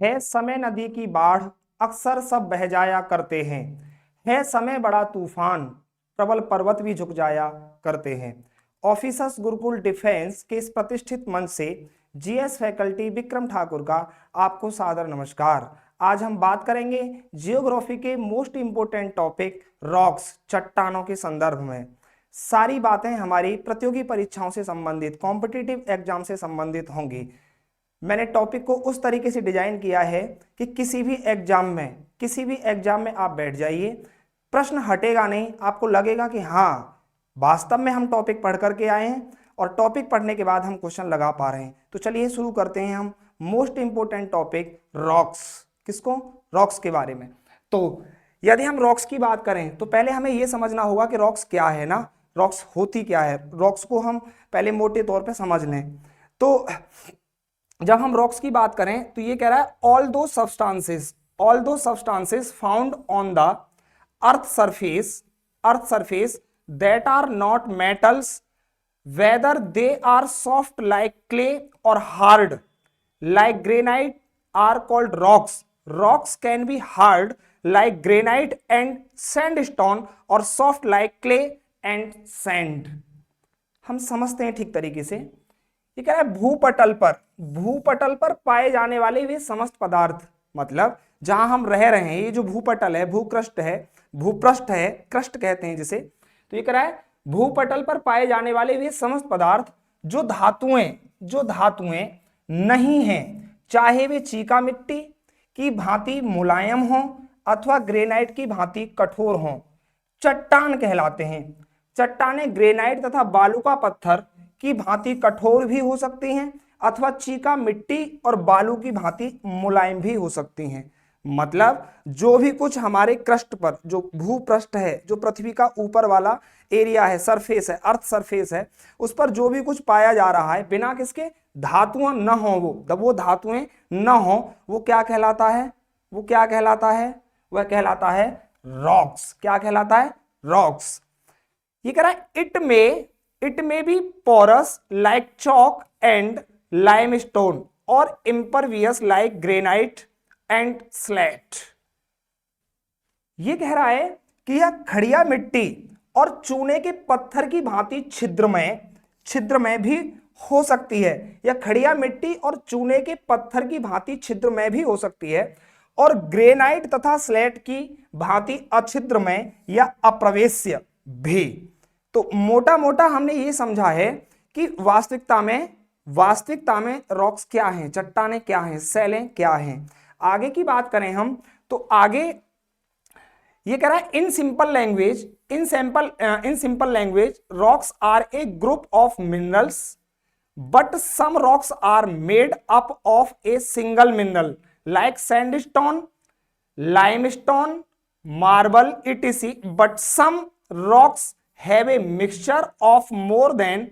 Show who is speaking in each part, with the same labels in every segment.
Speaker 1: है समय नदी की बाढ़, अक्सर सब बह जाया करते हैं। है समय बड़ा तूफान, प्रबल पर्वत भी झुक जाया करते हैं। ऑफिसर्स गुरुकुल डिफेंस के इस प्रतिष्ठित मंच से जीएस फैकल्टी विक्रम ठाकुर का आपको सादर नमस्कार। आज हम बात करेंगे जियोग्राफी के मोस्ट इंपोर्टेंट टॉपिक रॉक्स, चट्टानों के संदर्भ में। सारी बातें हमारी प्रतियोगी परीक्षाओं से संबंधित, कॉम्पिटिटिव एग्जाम से संबंधित होंगी। मैंने टॉपिक को उस तरीके से डिजाइन किया है कि किसी भी एग्जाम में आप बैठ जाइए, प्रश्न हटेगा नहीं, आपको लगेगा कि हाँ वास्तव में हम टॉपिक पढ़ करके आए हैं और टॉपिक पढ़ने के बाद हम क्वेश्चन लगा पा रहे हैं। तो चलिए शुरू करते हैं हम मोस्ट इंपोर्टेंट टॉपिक रॉक्स। किसको? रॉक्स के बारे में। तो यदि हम रॉक्स की बात करें तो पहले हमें यह समझना होगा कि रॉक्स क्या है ना, रॉक्स होती क्या है। रॉक्स को हम पहले मोटे तौर पे समझ लें। तो जब हम रॉक्स की बात करें तो ये कह रहा है all those substances found on the earth surface that are not metals whether they are soft like clay और hard like granite are called rocks can be hard like granite and sandstone और soft like clay and sand. हम समझते हैं ठीक तरीके से। ये कह रहा है भूपटल पर पाए जाने वाले वे समस्त पदार्थ, मतलब जहां हम रह रहे हैं, ये जो भूपटल है, भूपृष्ठ है, क्रस्ट कहते हैं जिसे। तो ये कह रहा है भूपटल पर पाए जाने वाले वे समस्त पदार्थ जो धातुएं नहीं हैं, चाहे वे चीका मिट्टी की भांति मुलायम हों अथवा ग्रेनाइट की भांति कठोर हों, चट्टान कहलाते हैं। चट्टानें ग्रेनाइट तथा बालू का पत्थर की भांति कठोर भी हो सकती हैं अथवा चीका मिट्टी और बालू की भांति मुलायम भी हो सकती हैं। मतलब जो भी कुछ हमारे क्रस्ट पर, जो भूपृष्ठ है, जो पृथ्वी का ऊपर वाला एरिया है, सरफेस है, अर्थ सरफेस है, उस पर जो भी कुछ पाया जा रहा है बिना किसके, धातुएं न हो, वो धातुएं न हो, वो क्या कहलाता है? वह कहलाता है रॉक्स। क्या कहलाता है? रॉक्स। ये कह रहा है it may be porous like chalk and limestone और impervious like granite and slate. ये कह रहा है कि यह खड़िया मिट्टी और चूने के पत्थर की भांति छिद्र में भी हो सकती है। यह खड़िया मिट्टी और चूने के पत्थर की भांति छिद्र में भी हो सकती है और ग्रेनाइट तथा स्लेट की भांति अछिद्र में या अप्रवेश्य भी। तो मोटा मोटा हमने ये समझा है कि वास्तविकता में रॉक्स क्या हैं, चट्टानें क्या हैं, सैलें क्या हैं। आगे की बात करें हम तो आगे ये कह रहा है in simple language rocks are a group of minerals but some rocks are made up of a single mineral like sandstone, limestone, marble etc. but some rocks have a mixture of more than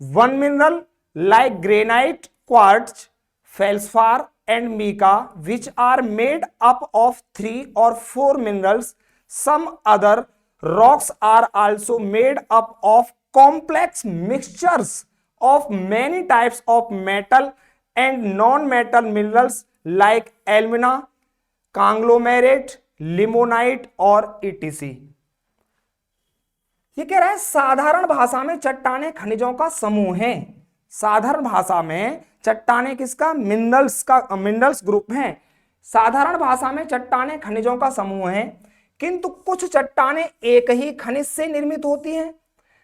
Speaker 1: one mineral like granite, quartz, feldspar and mica, which are made up of 3 or 4 minerals. Some other rocks are also made up of complex mixtures of many types of metal and non-metal minerals like alumina, conglomerate, limonite और etc. ये कह रहा है साधारण भाषा में चट्टानें खनिजों का समूह है। साधारण भाषा में चट्टानें किसका? मिनरल्स ग्रुप हैं। साधारण भाषा में चट्टानें खनिजों का समूह है, किंतु कुछ चट्टानें एक ही खनिज से निर्मित होती हैं,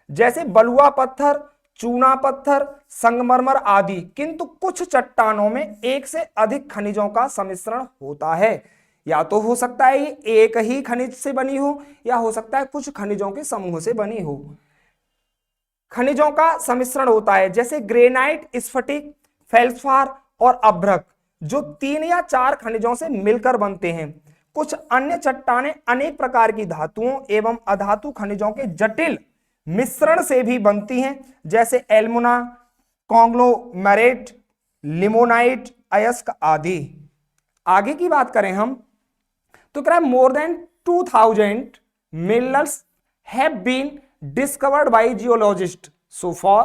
Speaker 1: जैसे बलुआ पत्थर, चूना पत्थर, संगमरमर आदि। किंतु कुछ चट्टानों में एक से अधिक खनिजों का सम्मिश्रण होता है। या तो हो सकता है ये एक ही खनिज से बनी हो या हो सकता है कुछ खनिजों के समूह से बनी हो। खनिजों का सम्मिश्रण होता है जैसे ग्रेनाइट, स्फटिक, फेल्सफार और अभ्रक, जो 3 या 4 खनिजों से मिलकर बनते हैं। कुछ अन्य चट्टानें अनेक प्रकार की धातुओं एवं अधातु खनिजों के जटिल मिश्रण से भी बनती हैं, जैसे एल्मुना, कॉन्ग्लोमेरेट, लिमोनाइट, अयस्क आदि। आगे की बात करें हम तो कह रहा है more than 2000 minerals have been discovered by geologist so far,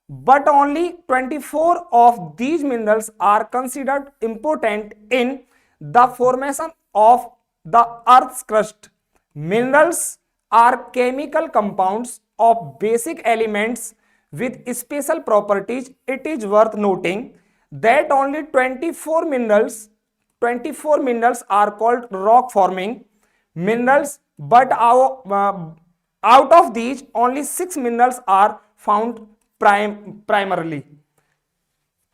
Speaker 1: but only 24 of these minerals are considered important in the formation of the earth's crust. Minerals are chemical compounds of basic elements with special properties. It is worth noting that only 24 minerals are called rock forming minerals, but out of these only 6 minerals are found primarily.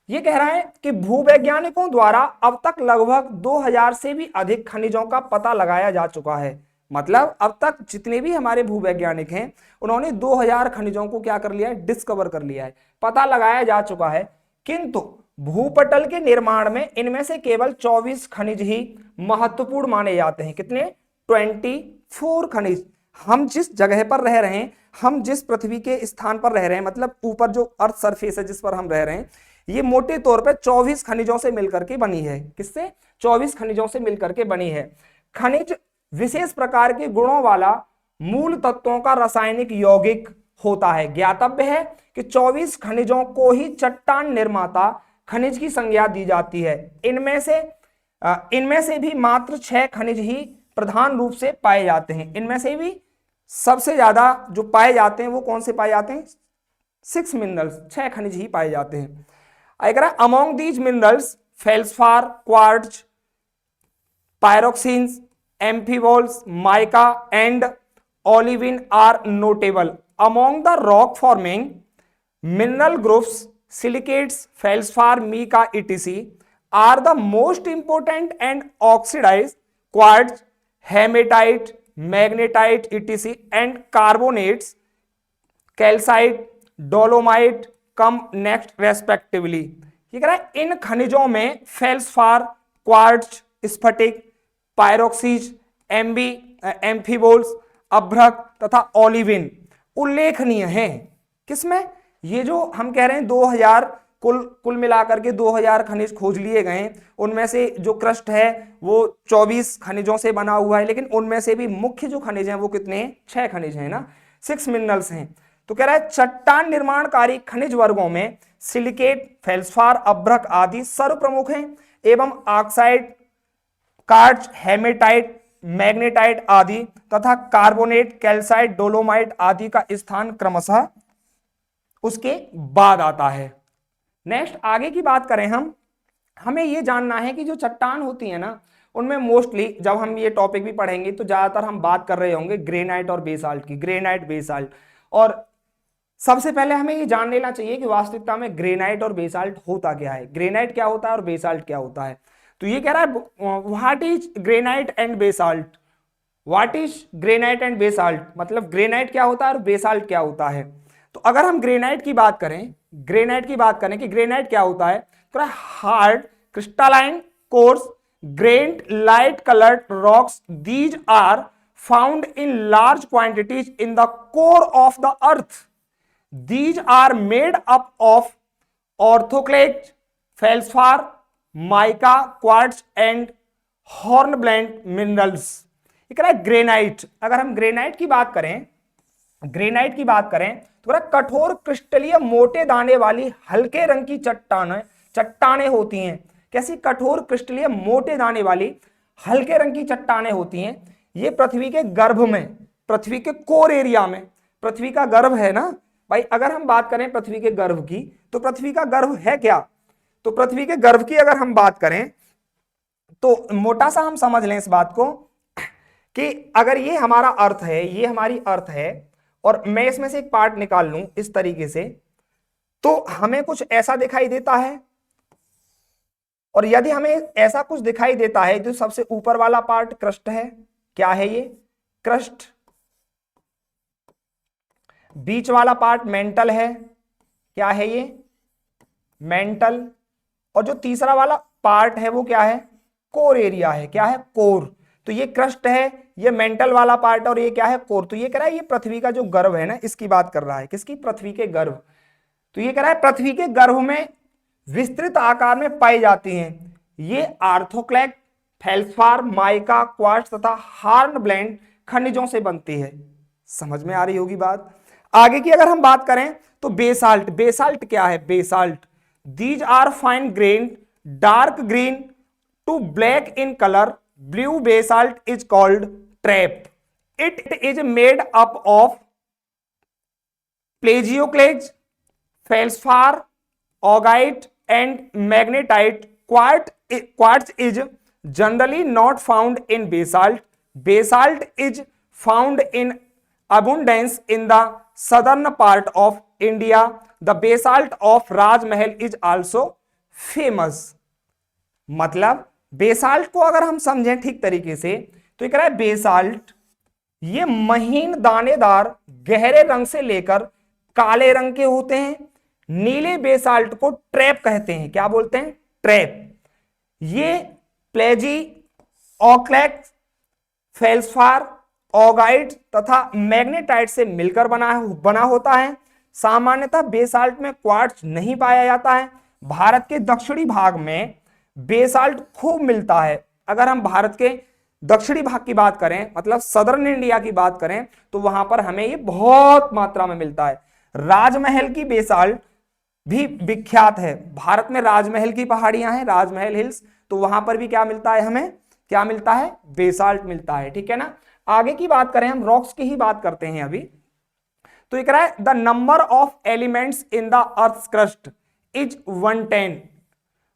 Speaker 1: ये कह रहा है कि भूवैज्ञानिकों द्वारा अब तक लगभग 2000 से भी अधिक खनिजों का पता लगाया जा चुका है। मतलब अब तक जितने भी हमारे भूवैज्ञानिक हैं उन्होंने 2000 खनिजों को क्या कर लिया है, डिस्कवर कर लिया है, पता लगाया जा चुका है। किंतु भूपटल के निर्माण में इनमें से केवल 24 खनिज ही महत्वपूर्ण माने जाते हैं। कितने? 24 खनिज। हम जिस जगह पर रह रहे हैं, हम जिस पृथ्वी के स्थान पर रह रहे हैं, मतलब ऊपर जो अर्थ सरफेस है जिस पर हम रह रहे हैं, ये मोटे तौर पे 24 खनिजों से मिलकर के बनी है। किससे? 24 खनिजों से मिलकर के बनी है। खनिज विशेष प्रकार के गुणों वाला मूल तत्वों का रासायनिक यौगिक होता है। ज्ञातव्य है कि 24 खनिजों को ही चट्टान निर्माता खनिज की संज्ञा दी जाती है। इनमें से भी मात्र 6 खनिज ही प्रधान रूप से पाए जाते हैं। इनमें से भी सबसे ज्यादा जो पाए जाते हैं वो कौन से पाए जाते हैं? 6 मिनरल्स, 6 खनिज ही पाए जाते हैं। अगर among these minerals feldspar, quartz, pyroxenes, amphiboles, mica and olivine are notable. Among the rock forming mineral groups, silicates, feldspar, mica, etc. are the most important, and oxidized quartz, hematite, magnetite, etc. and carbonates, calcite, dolomite come next respectively. ये कह रहा है इन खनिजों में feldspar, quartz, स्फटिक, पायरोक्सीज, एम्फीबोल्स, अभ्रक तथा olivine उल्लेखनीय हैं। किसमें? ये जो हम कह रहे हैं 2000 कुल मिलाकर के 2000 खनिज खोज लिए गए, उनमें से जो क्रस्ट है वो 24 खनिजों से बना हुआ है, लेकिन उनमें से भी मुख्य जो खनिज हैं वो कितने हैं? 6 खनिज हैं ना, 6 मिनरल्स हैं। तो कह रहा है चट्टान निर्माणकारी खनिज वर्गों में सिलिकेट, फेल्सफार, अभ्रक आदि सर्व प्रमुख हैं एवं ऑक्साइड, कार्च, हेमेटाइट, मैग्नेटाइट आदि तथा कार्बोनेट, कैल्साइट, डोलोमाइट आदि का स्थान क्रमशः उसके बाद आता है। नेक्स्ट आगे की बात करें हमें यह जानना है कि जो चट्टान होती है ना, उनमें मोस्टली जब हम ये टॉपिक भी पढ़ेंगे तो ज्यादातर हम बात कर रहे होंगे ग्रेनाइट और बेसाल्ट की, ग्रेनाइट, बेसाल्ट। और सबसे पहले हमें ये जान लेना चाहिए कि वास्तविकता में ग्रेनाइट और बेसाल्ट होता क्या है, ग्रेनाइट क्या होता है और बेसाल्ट क्या होता है। तो ये कह रहा है what is granite and basalt, what is granite and basalt, मतलब ग्रेनाइट क्या होता है और बेसाल्ट क्या होता है। तो अगर हम ग्रेनाइट की बात करें कि ग्रेनाइट क्या होता है, तो hard crystalline coarse grained light coloured rocks, these are found in large quantities in the core of the earth. These are made up of orthoclase, feldspar, mica, quartz and hornblende minerals. ये कह रहा है granite. अगर हम granite की बात करें तो कठोर क्रिस्टलीय मोटे दाने वाली हल्के रंग की चट्टानें होती हैं। कैसी? कठोर क्रिस्टलीय मोटे दाने वाली हल्के रंग की चट्टानें होती हैं। ये पृथ्वी के गर्भ में, पृथ्वी के कोर एरिया में, पृथ्वी का गर्भ है ना भाई, अगर हम बात करें पृथ्वी के गर्भ की, तो पृथ्वी का गर्भ है क्या? तो पृथ्वी के गर्भ की अगर हम बात करें तो मोटा सा हम समझ लें इस बात को कि अगर ये हमारा अर्थ है, ये हमारी अर्थ है, और मैं इसमें से एक पार्ट निकाल लूं इस तरीके से, तो हमें कुछ ऐसा दिखाई देता है। और यदि हमें ऐसा कुछ दिखाई देता है, जो सबसे ऊपर वाला पार्ट क्रस्ट है, क्या है ये? क्रस्ट। बीच वाला पार्ट मेंटल है, क्या है ये? मेंटल। और जो तीसरा वाला पार्ट है वो क्या है? कोर एरिया है, क्या है? कोर। तो ये क्रस्ट है, ये मेंटल वाला पार्ट, और ये क्या है? कोर। तो ये कह रहा है ये पृथ्वी का जो गर्भ है ना, इसकी बात कर रहा है। किसकी? पृथ्वी के गर्भ। तो ये कह रहा है पृथ्वी के गर्भ में विस्तृत आकार में पाई जाती हैं ये आर्थोक्लैक, फेल्सपार, माइका, क्वार्ट्ज तथा हॉर्नब्लेंड खनिजों से बनती है। समझ में आ रही होगी बात। आगे की अगर हम बात करें तो बेसाल्ट, बेसाल्ट क्या है? Basalt, these are fine grain dark green to black in colour, blue basalt is called trap, it is made up of plagioclase, feldspar, augite and magnetite. Quartz is generally not found in basalt. Basalt is found in abundance in the southern part of India. The basalt of Raj Mahal is also famous. मतलब basalt को अगर हम समझें ठीक तरीके से तो ये कह रहा है बेसाल्ट ये महीन दानेदार गहरे रंग से लेकर काले रंग के होते हैं. नीले बेसाल्ट को ट्रैप कहते हैं. क्या बोलते हैं? ट्रैप. ये प्लेजी, ऑक्लैक्स, फेल्सफार, ऑगाइट तथा मैग्नेटाइट से मिलकर बना होता है. सामान्यतः बेसाल्ट में क्वार्ट्ज नहीं पाया जाता है. भारत के दक्षिणी भाग में बेसाल्ट खूब मिलता है. अगर हम भारत के दक्षिणी भाग की बात करें, मतलब सदर्न इंडिया की बात करें, तो वहां पर हमें ये बहुत मात्रा में मिलता है. राजमहल की बेसाल्ट भी विख्यात है. भारत में राजमहल की पहाड़ियां हैं, राजमहल हिल्स, तो वहां पर भी क्या मिलता है? हमें क्या मिलता है? बेसाल्ट मिलता है. ठीक है ना. आगे की बात करें, हम रॉक्स की ही बात करते हैं अभी. तो ये कह रहा है the number of elements in the earth crust is 110,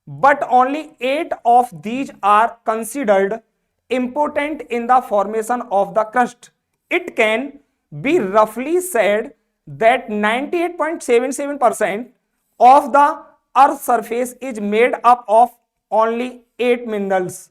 Speaker 1: but only 8 of these are considered important in the formation of the crust. It can be रफली said that 98.77% of the earth's surface is made up of only 8 minerals.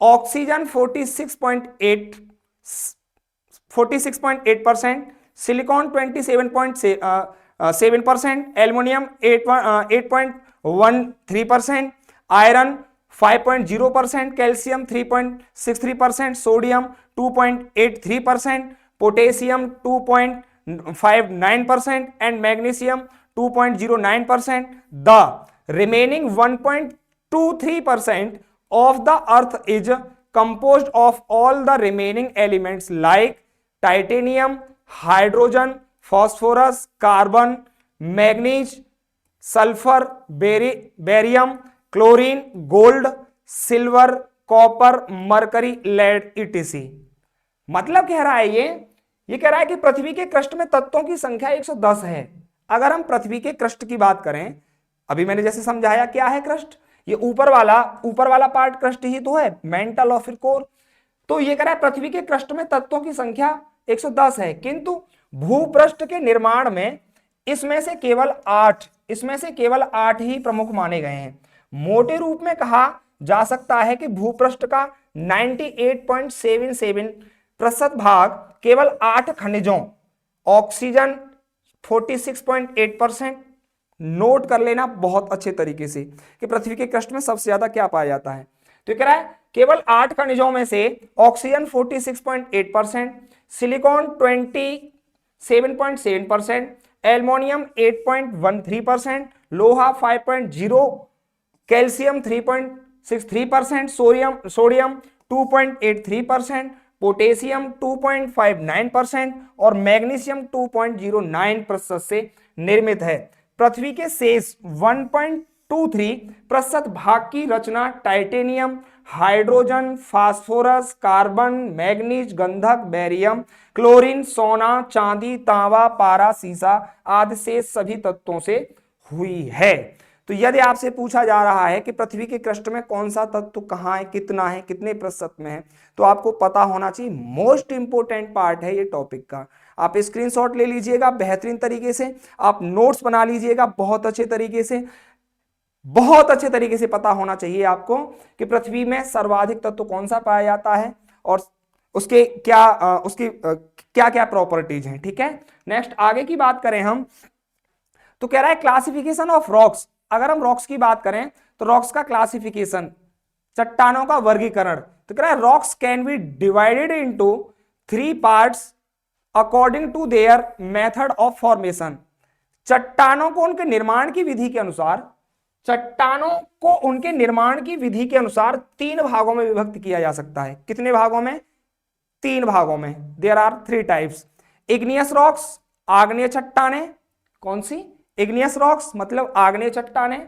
Speaker 1: Oxygen 46.8%, silicon 27.7%, aluminum 8.13%, iron 5.0%, calcium 3.63%, sodium 2.83%, potassium 2.59% and magnesium 2.09%. The remaining 1.23% of the earth is composed of all the remaining elements like titanium, hydrogen, phosphorus, carbon, manganese, sulfur, barium, chlorine, gold, silver, copper, mercury, lead etc. मतलब कह रहा है ये कह रहा है कि पृथ्वी के क्रस्ट में तत्वों की संख्या 110 है. अगर हम पृथ्वी के क्रस्ट की बात करें, अभी मैंने जैसे समझाया क्या है क्रस्ट, ये ऊपर वाला पार्ट क्रस्ट ही तो है, मेंटल और फिर कोर. तो ये कह रहा है पृथ्वी के क्रस्ट में तत्वों की संख्या 110 है, किंतु भूपृष्ठ के निर्माण में इसमें से केवल 8 ही प्रमुख माने गए हैं. मोटे रूप में कहा जा सकता है कि भूपृष्ठ का 98.77% भाग केवल 8 खनिजों, ऑक्सीजन 46.8%. नोट कर लेना बहुत अच्छे तरीके से कि पृथ्वी के क्रस्ट में सबसे ज्यादा क्या पाया जाता है. तो कह रहा है केवल 8 खनिजों में से ऑक्सीजन 46.8%, सिलिकॉन 27.7%, एल्युमिनियम 8.13%, लोहा 5.0, कैल्शियम 3.63%, सोडियम 2.83%, पोटेशियम 2.59% और मैग्नीशियम 2.09% से निर्मित है. पृथ्वी के शेष 1.23% भाग की रचना titanium, hydrogen, phosphorus, carbon, manganese, गंधक, बेरियम, क्लोरीन, सोना, चांदी, तांबा, पारा, सीसा आदि से सभी तत्वों से हुई है. तो यदि आपसे पूछा जा रहा है कि पृथ्वी के क्रस्ट में कौन सा तत्व कहां है, कितना है, कितने प्रतिशत में है, तो आपको पता होना चाहिए. मोस्ट इंपोर्टेंट पार्ट है ये टॉपिक का. आप स्क्रीनशॉट ले लीजिएगा बेहतरीन तरीके से, आप नोट्स बना लीजिएगा बहुत अच्छे तरीके से पता होना चाहिए आपको कि पृथ्वी में सर्वाधिक तत्व कौन सा पाया जाता है और उसकी क्या क्या प्रॉपर्टीज हैं. ठीक है. नेक्स्ट आगे की बात करें हम, तो कह रहा है क्लासिफिकेशन ऑफ रॉक्स. अगर हम रॉक्स की बात करें तो रॉक्स का क्लासिफिकेशन, चट्टानों का वर्गीकरण. तो कह रहा है rocks can be divided into 3 parts according to their method of formation. चट्टानों को उनके निर्माण की विधि के अनुसार 3 भागों में विभक्त किया जा सकता है. कितने भागों में? 3 भागों में. There are 3 types: igneous rocks, आग्नेय चट्टानें, कौन सी, इग्नियस रॉक्स मतलब आग्नेय चट्टानें,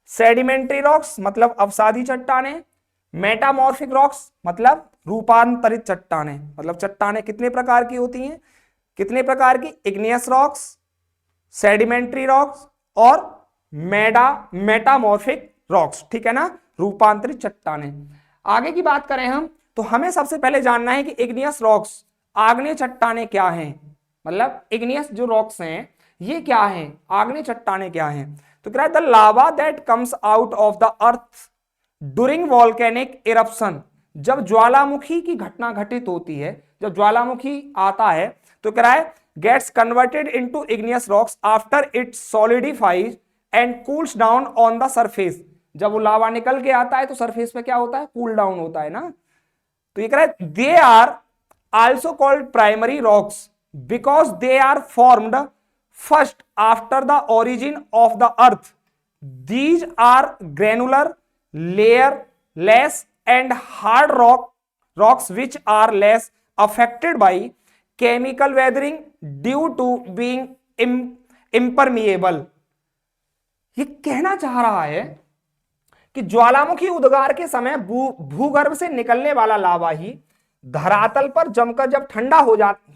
Speaker 1: सेडिमेंट्री रॉक्स मतलब अवसादी चट्टानें, मेटामॉर्फिक रॉक्स मतलब रूपांतरित चट्टानें। मतलब चट्टानें कितने प्रकार की होती हैं, कितने प्रकार की, इग्नियस रॉक्स, सेडिमेंट्री रॉक्स और मेटामॉर्फिक रॉक्स, ठीक है ना, रूपांतरित चट्टानें। आगे की बात करें हम तो हमें सबसे पहले जानना है कि इग्नियस रॉक्स, आग्नेय चट्टानें क्या हैं, मतलब इग्नियस जो रॉक्स हैं ये क्या हैं, आग्नेय चट्टानें क्या हैं। तो क्या है, the lava that comes out of the earth during volcanic eruption, जब ज्वालामुखी की घटना घटित होती है, जब ज्वालामुखी आता है तो क्या है, gets converted into igneous rocks after it solidifies and cools down on the surface. जब वो लावा निकल के आता है तो सरफेस पे क्या होता है, कूल डाउन होता है ना। तो ये कह रहा है they are also called primary rocks because they are formed first after the origin of the earth. These are granular, layerless and hard rocks which are less affected by chemical weathering due to being impermeable। ये कहना चाह रहा है कि ज्वालामुखी उद्गार के समय भूगर्भ से निकलने वाला लावा ही धरातल पर जमकर जब ठंडा हो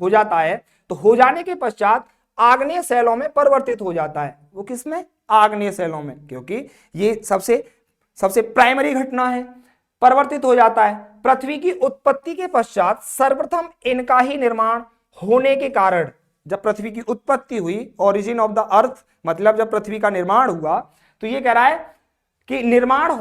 Speaker 1: जाता है तो हो जाने के पश्चात आग्नेय शैलों में परिवर्तित हो जाता है। वो किसमें, आग्नेय शैलों में, क्योंकि ये सबसे प्राइमरी घटना है, परिवर्तित हो जाता है। पृथ्वी की उत्पत्ति के पश्चात सर्वप्रथम इनका ही निर्माण होने के कारण, जब पृथ्वी की उत्पत्ति हुई, ओरिजिन ऑफ द अर्थ मतलब जब पृथ्वी का निर्माण हुआ, तो ये कह रहा है कि निर्माण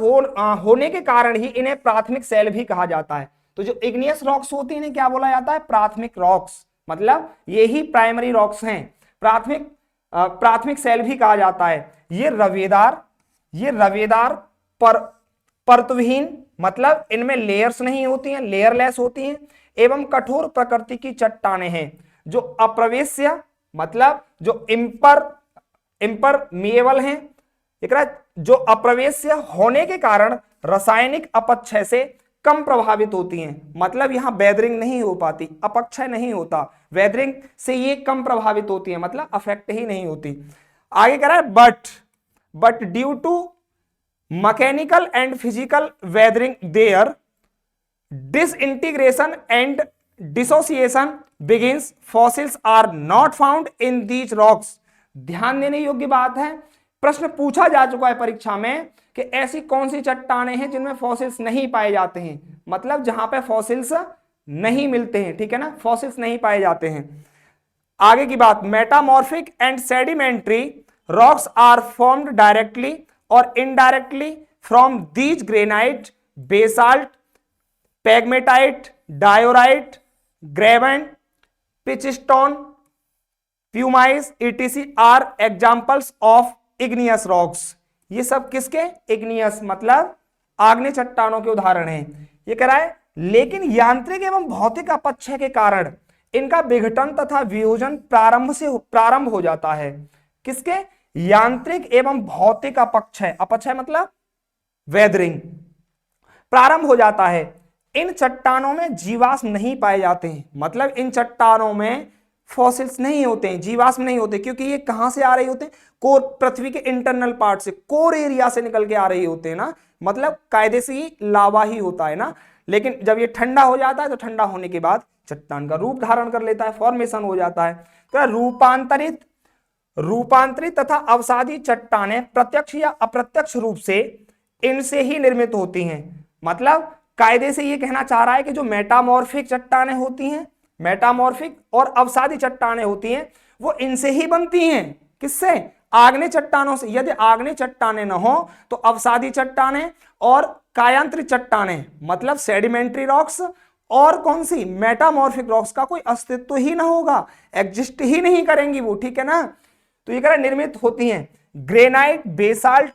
Speaker 1: होने के कारण ही इन्हें प्राथमिक शैल भी कहा जाता है। तो जो इग्नियस रॉक्स होती हैं इन्हें क्या बोला जाता है, प्राथमिक रॉक्स, मतलब ये ही प्राइमरी रॉक्स हैं, प्राथमिक शैल भी कहा जाता है। ये रवेदार परतविहीन मतलब इनमें लेयर्स नहीं होती हैं, लेयरलेस होती हैं, एवं कठोर प्रकृति की चट्टानें हैं जो अप्रवेश्य मतलब जो इम्परमिएबल हैं, जो अप्रवेश्य होने के कारण रासायनिक अपक्षय से कम प्रभावित होती हैं। मतलब यहां वेदरिंग नहीं हो पाती, अपक्षय नहीं होता, वेदरिंग से ये कम प्रभावित होती है, मतलब अफेक्ट ही नहीं होती। आगे कह रहा है but due to mechanical and physical weathering their disintegration and dissociation begins, fossils are not found in these rocks। ध्यान देने योग्य बात है, प्रश्न पूछा जा चुका है परीक्षा में कि ऐसी कौन सी चट्टानें हैं जिनमें फॉसिल्स नहीं पाए जाते हैं, मतलब जहां पे फॉसिल्स नहीं मिलते हैं, ठीक है ना, फॉसिल्स नहीं पाए जाते हैं। आगे की बात, metamorphic and sedimentary rocks are formed directly और indirectly from these granite, basalt, pegmatite, diorite, ग्रेवन, pitchstone, pumice etc are examples of igneous rocks. ये सब किसके, इग्नियस मतलब आग्नेय चट्टानों के उदाहरण हैं। ये कह रहा है लेकिन यांत्रिक एवं भौतिक अपक्षय के कारण इनका विघटन तथा वियोजन प्रारंभ हो जाता है। किसके, यांत्रिक एवं भौतिक अपक्षय, अपक्षय मतलब वेदरिंग, प्रारंभ हो जाता है। इन चट्टानों में जीवाश्म नहीं पाए जाते हैं, मतलब इन चट्टानों में फॉसिल्स नहीं होते हैं, जीवाश्म नहीं होते, क्योंकि ये कहां से आ रहे होते हैं, कोर, पृथ्वी के इंटरनल पार्ट से, कोर एरिया से निकल के आ रही होते हैं ना, मतलब कायदे से ही लावा ही होता है ना। लेकिन जब ये ठंडा हो जाता है तो ठंडा होने के बाद चट्टान का रूप धारण कर लेता है, फॉर्मेशन हो जाता है। तो रूपांतरित तथा अवसादी चट्टानें प्रत्यक्ष या अप्रत्यक्ष रूप से इनसे ही निर्मित होती हैं। मतलब कायदे से ये कहना चाह रहा है कि जो मेटामॉर्फिक चट्टानें होती हैं, मेटामॉर्फिक और अवसादी चट्टानें होती हैं, वो इनसे ही बनती हैं। किससे, आग्नेय चट्टानों से। यदि आग्नेय चट्टानें न हो तो अवसादी चट्टानें और कायांतरित चट्टानें मतलब सेडिमेंट्री रॉक्स और कौन सी, मेटामॉर्फिक रॉक्स का कोई अस्तित्व ही ना होगा, एग्जिस्ट ही नहीं करेंगी वो, ठीक है ना। तो ये कह रहा निर्मित होती हैं granite, basalt,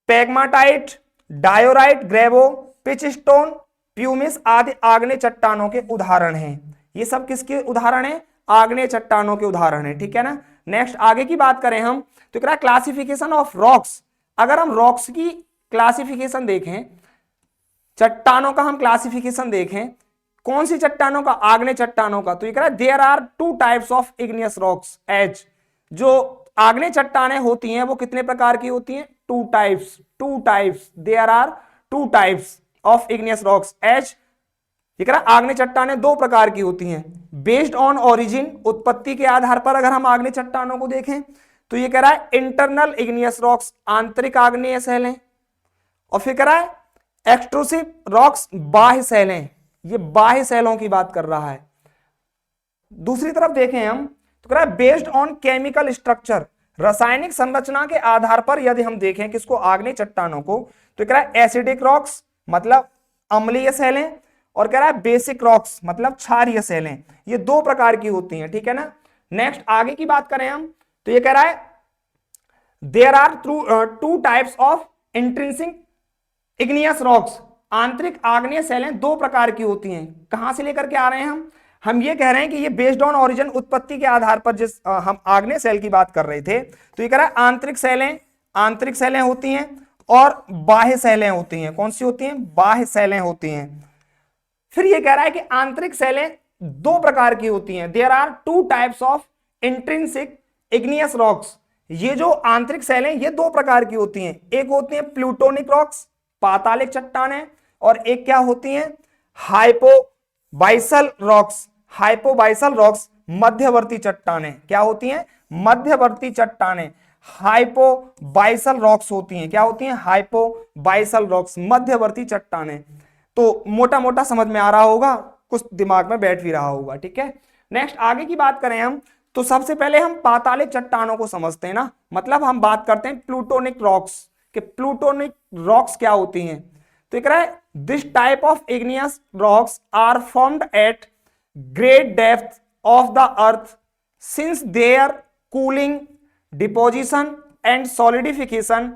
Speaker 1: pegmatite, diorite, gabbro, pitchstone, pumice आदि आग्नेय चट्टानों के उदाहरण हैं। ये सब किसके उदाहरण हैं, आग्नेय चट्टानों के उदाहरण हैं, ठीक है ना। नेक्स्ट आगे की बात करें हम तो क्या, क्लासिफिकेशन ऑफ रॉक्स। अगर हम रॉक्स की क्लासिफिकेशन देखें, चट्टानों का हम क्लासिफिकेशन देखें, कौन सी चट्टानों का? आग्नेय चट्टानों का। तो ये कह रहा है there are two types of igneous rocks as, जो आग्नेय चट्टानें होती हैं वो कितने प्रकार की होती हैं? Two types, there are two types of igneous rocks as. ये कह रहा आग्नेय चट्टानें दो प्रकार की होती हैं। बेस्ड ऑन ओरिजिन, उत्पत्ति के आधार पर अगर हम आग्नेय चट्टानों को देखें तो ये कह रहा है इंटरनल इग्नियस रॉक्स, आंतरिक आग्नेय शैलें, और फिर कह रहा है एक्सट्रूसिव रॉक्स, बाह्य शैलें। ये बाह्य शैलों की बात कर रहा है। दूसरी तरफ देखें हम तो कह रहा है बेस्ड ऑन केमिकल स्ट्रक्चर, रासायनिक संरचना के आधार पर यदि हम देखें किसको? आग्नेय चट्टानों को, तो कह रहा है एसिडिक रॉक्स मतलब अम्लीय शैलें, और कह रहा है बेसिक रॉक्स मतलब क्षारीय शैलें। ये दो प्रकार की होती हैं, ठीक है ना। नेक्स्ट आगे की बात करें हम तो ये कह रहा है there are two types of intrinsic igneous rocks, आंतरिक आग्नेय शैलें दो प्रकार की होती हैं। कहां से लेकर के आ रहे हैं हम ये कह रहे हैं कि ये बेस्ड ऑन ओरिजिन, उत्पत्ति के आधार पर जिस हम आग्नेय शैल की बात कर रहे थे, तो ये कह रहा है आंतरिक शैलें होती हैं और बाह्य शैलें होती हैं। कौन सी होती हैं? बाह्य शैलें होती हैं। फिर ये कह रहा है कि आंतरिक शैलें दो प्रकार की होती हैं। There are two types of intrinsic igneous rocks. ये जो आंतरिक शैलें ये दो प्रकार की होती हैं। एक होती हैं प्लूटोनिक रॉक्स, पातालिक चट्टानें, और एक क्या होती हैं? हाइपोबाइसल रॉक्स, मध्यवर्ती चट्टानें। क्या होती हैं? मध्यवर्ती चट्टानें हाइपोबाइसल रॉक्स होती हैं। क्या होती हैं? हाइपोबाइसल रॉक्स, मध्यवर्ती चट्टानें। तो मोटा मोटा समझ में आ रहा होगा, कुछ दिमाग में बैठ भी रहा होगा, ठीक है। नेक्स्ट आगे की बात करें हम तो सबसे पहले हम पातालिक चट्टानों को समझते हैं ना, मतलब हम बात करते हैं प्लूटोनिक रॉक्स कि प्लूटोनिक रॉक्स क्या होती हैं। तो ये कह रहा है this type of igneous rocks are formed at great depth of the earth since their cooling, deposition and solidification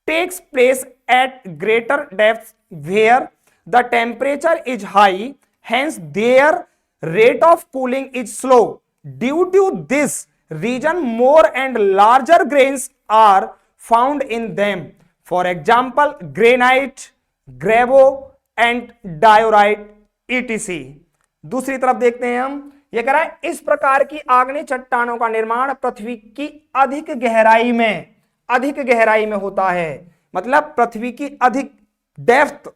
Speaker 1: takes place at greater depths where the temperature is high, hence their rate of cooling is slow. Due to this region, more and larger grains are found in them. For example, granite, gravo and diorite etc. दूसरी तरफ देखते हैं हम, यह कह रहा है इस प्रकार की आग्नेय चट्टानों का निर्माण पृथ्वी की अधिक गहराई में होता है, मतलब पृथ्वी की अधिक डेप्थ,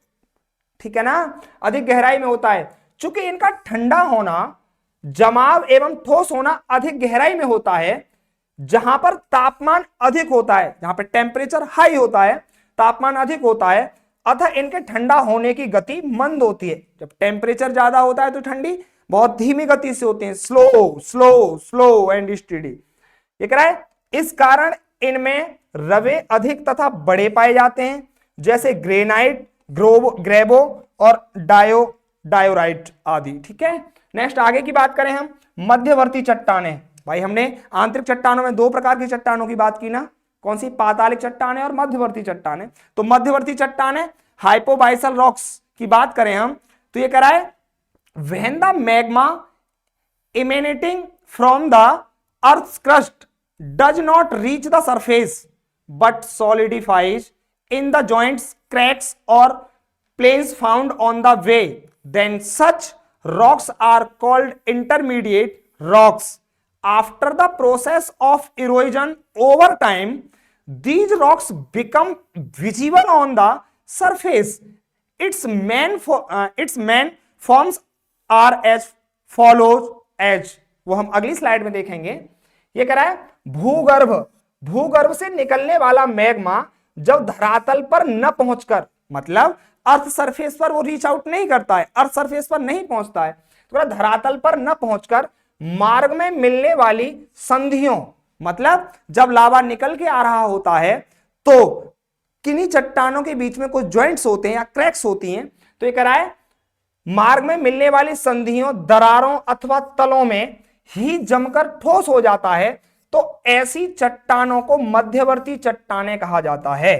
Speaker 1: ठीक है ना, अधिक गहराई में होता है। चूंकि इनका ठंडा होना, जमाव एवं ठोस होना अधिक गहराई में होता है, जहां पर तापमान अधिक होता है, जहां पर टेम्परेचर हाई होता है, तापमान अधिक होता है, अतः इनके ठंडा होने की गति मंद होती है। जब टेम्परेचर ज्यादा होता है तो ठंडी बहुत धीमी गति से होती है, स्लो एंड स्टेडी। ये कह रहा है इस कारण इनमें रवे अधिक तथा बड़े पाए जाते हैं, जैसे ग्रेनाइट, ग्रेबो और डायोराइट आदि, ठीक है। नेक्स्ट आगे की बात करें हम, मध्यवर्ती चट्टानें। भाई हमने आंतरिक चट्टानों में दो प्रकार की चट्टानों की बात की ना, कौन सी? पातालिक चट्टानें और मध्यवर्ती चट्टानें। तो मध्यवर्ती चट्टानें हाइपोबाइसल रॉक्स की बात करें हम तो ये कह रहा है when the magma emanating from the earth's crust does not reach the surface but solidifies in the joints, cracks or planes found on the way, then such rocks are called intermediate rocks. After the process of erosion over time, these rocks become visible on the surface. Its main forms are as follows as, वो हम अगली slide में देखेंगे। ये कह रहा है भूगर्भ से निकलने वाला मैग्मा जब धरातल पर न पहुंचकर, मतलब अर्थ सरफेस पर वो रीच आउट नहीं करता है, अर्थ सरफेस पर नहीं पहुंचता है, तो धरातल पर न पहुंचकर मार्ग में मिलने वाली संधियों, मतलब जब लावा निकल के आ रहा होता है तो किन्हीं चट्टानों के बीच में कुछ ज्वाइंट्स होते हैं या क्रैक्स होती हैं, तो ये कह रहा है मार्ग में मिलने वाली संधियों, दरारों अथवा तलों में ही जमकर ठोस हो जाता है, तो ऐसी चट्टानों को मध्यवर्ती चट्टानें कहा जाता है।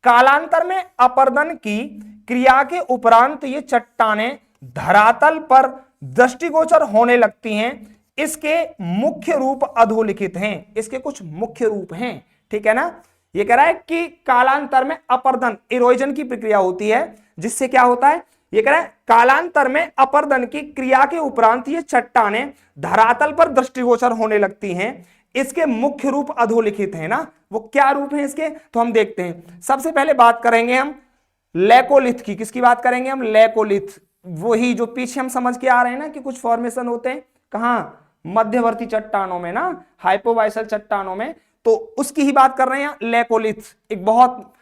Speaker 1: कालांतर में अपर्दन की क्रिया के उपरांत ये चट्टानें धरातल पर दृष्टिगोचर होने लगती हैं। इसके मुख्य रूप अधोलिखित हैं, इसके कुछ मुख्य रूप हैं, ठीक है ना। ये कह रहा है कि कालांतर में अपर्दन, इरोजन की प्रक्रिया होती है, जिससे क्या होता है ये कह रहा है कालांतर में अपरदन की क्रिया के उपरांत ये चट्टानें धरातल पर दृष्टिगोचर होने लगती हैं। इसके मुख्य रूप अधोलिखित हैं ना, वो क्या रूप हैं इसके, तो हम देखते हैं। सबसे पहले बात करेंगे हम लेकोलिथ की। किसकी बात करेंगे हम, लेकोलिथ। वही जो पीछे हम समझ के आ रहे हैं ना कि कुछ फॉर्मेशन होते हैं कहां, मध्यवर्ती चट्टानों में ना, हाइपोबाइसल चट्टानों में, तो उसकी ही बात कर रहे हैं लेकोलिथ। एक बहुत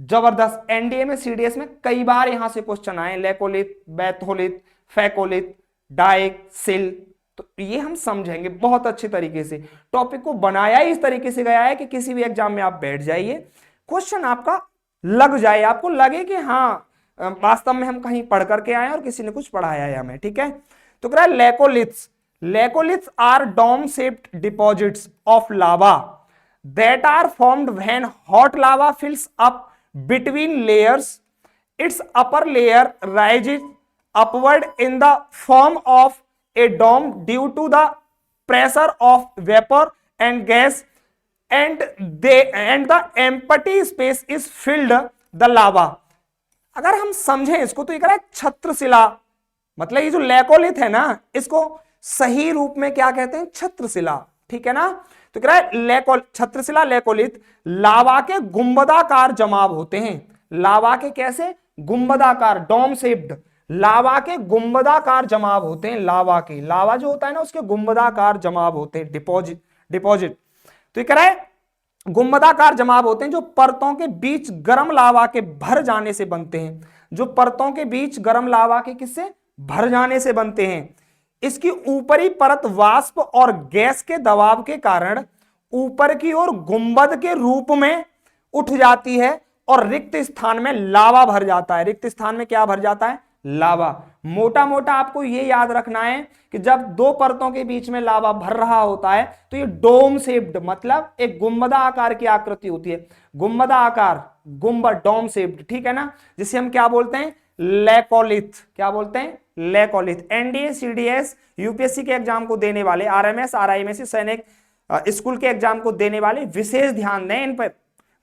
Speaker 1: जबरदस्त एनडीए में सीडीएस में कई बार यहां से क्वेश्चन आए, लेकोलिथ, बैथोलिथ, फैकोलिथ, डाइक, सिल। तो ये हम समझेंगे बहुत अच्छे तरीके से। टॉपिक को बनाया ही इस तरीके से गया है कि किसी भी एग्जाम में आप बैठ जाइए, क्वेश्चन आपका लग जाए, आपको लगे कि हाँ वास्तव में हम कहीं पढ़ करके आए और किसी ने कुछ पढ़ाया है हमें, ठीक है। तो कह रहा है laccoliths, laccoliths are dome shaped deposits of lava that are formed when hot lava fills up between layers. Its upper layer rises upward in the form of a dome due to the pressure of vapor and gas, and the empty space is filled the lava. अगर हम समझें इसको तो ये कह रहा है छत्रशिला, मतलब ये जो लेकोलिथ है ना, इसको सही रूप में क्या कहते हैं, छत्रशिला, ठीक है ना। तो कह रहा है छत्रशिला लेकोलिथ लावा के गुंबदाकार जमाव होते हैं। लावा के कैसे, गुंबदाकार, डोम शेप्ड, लावा के गुंबदाकार जमाव होते हैं। लावा के, लावा जो होता है ना उसके गुंबदाकार जमाव होते हैं, डिपॉजिट। तो ये कह रहा है गुंबदाकार जमाव होते हैं जो परतों के बीच गर्म लावा के भर जाने से बनते हैं। जो परतों के बीच गर्म लावा के किससे भर जाने से बनते हैं। इसकी ऊपरी परत वाष्प और गैस के दबाव के कारण ऊपर की ओर गुंबद के रूप में उठ जाती है और रिक्त स्थान में लावा भर जाता है। रिक्त स्थान में क्या भर जाता है, लावा। मोटा मोटा आपको ये याद रखना है कि जब दो परतों के बीच में लावा भर रहा होता है तो ये डोम शेप्ड, मतलब एक गुंबदा आकार की आकृति होती है। गुंबदा आकार, गुंबद, डोम शेप्ड, ठीक है ना, जिसे हम क्या बोलते हैं, लेकोलिथ। क्या बोलते हैं, लेकोलिथ। एनडीए, सीडीएस, यूपीएससी के एग्जाम को देने वाले, आरएमएस, आरआईएमएस, सैनिक स्कूल के एग्जाम को देने वाले विशेष ध्यान दें इन पर,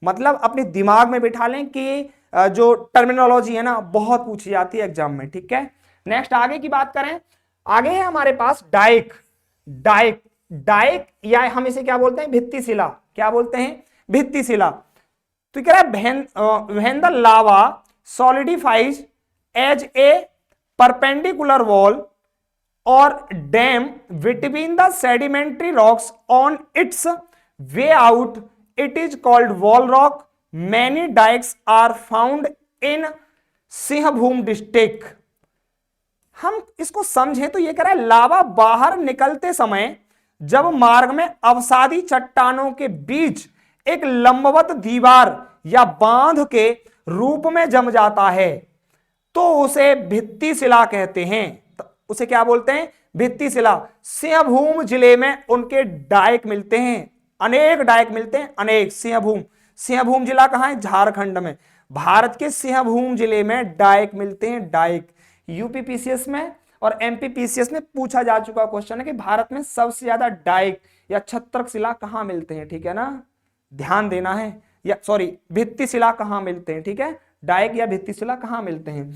Speaker 1: मतलब अपने दिमाग में बिठा लें कि जो टर्मिनोलॉजी है ना बहुत पूछी जाती है एग्जाम में, ठीक है। नेक्स्ट आगे की बात करें, आगे है हमारे पास डाइक। डाइक या हम इसे क्या बोलते हैं, भित्तिशिला। क्या बोलते हैं, भित्तिशिला। तो कह रहा है when the lava solidifies as a perpendicular wall or dam between the sedimentary rocks on its way out, it is called wall rock. Many dikes are found in Singhbhum district. हम इसको समझें तो ये कह रहा है लावा बाहर निकलते समय जब मार्ग में अवसादी चट्टानों के बीच एक लंबवत दीवार या बांध के रूप में जम जाता है तो उसे भित्तिशिला कहते हैं। उसे क्या बोलते हैं, भित्तिशिला। सिंहभूम जिले में उनके डाइक मिलते हैं, अनेक डाइक मिलते हैं, अनेक। सिंहभूम जिला कहां है, झारखंड में। भारत के सिंहभूम जिले में डाइक मिलते हैं, डाइक। यूपीपीसीएस में और एमपीपीसीएस में पूछा जा चुका क्वेश्चन है कि भारत में सबसे ज्यादा डाइक या छत्रशिला कहां मिलते हैं, ठीक है ना, ध्यान देना है। या सॉरी, भित्तिशिला कहां मिलते हैं, ठीक है, डाइक या भित्तिशिला कहां मिलते हैं।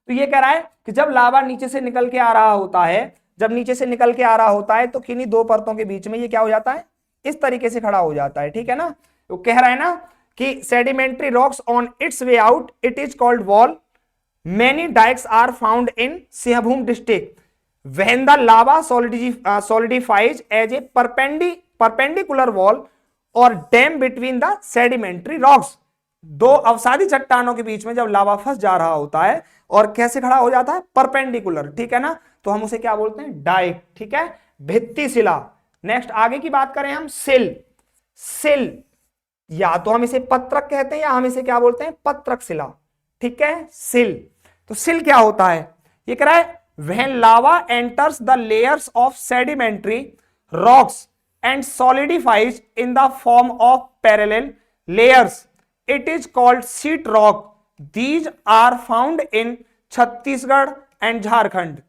Speaker 1: तो ये कह रहा है कि जब लावा नीचे से निकल के आ रहा होता है, जब नीचे से निकल के आ रहा होता है तो किन्हीं दो परतों के बीच में ये क्या हो जाता है, इस तरीके से खड़ा हो जाता है, ठीक है ना। तो कह रहा है ना कि sedimentary rocks on its way out, it is called wall. Many dykes are found in Singhbhum district when the lava solidifies as a perpendicular wall और dam between the sedimentary rocks. दो अवसादी चट्टानों के बीच में जब लावा फंस जा रहा होता है और कैसे खड़ा हो जाता है, परपेंडिकुलर, ठीक है ना, तो हम उसे क्या बोलते हैं, डाइक, ठीक है, भित्तिशिला। नेक्स्ट आगे की बात करें हम, सिल। या तो हम इसे पत्रक कहते हैं या हम इसे क्या बोलते हैं, पत्रक शिला, ठीक है, सिल। तो सिल क्या होता है, ये कह रहा है when lava enters the layers of sedimentary rocks and solidifies in the form of parallel layers, it is called sheet rock. These are found in Chhattisgarh and Jharkhand.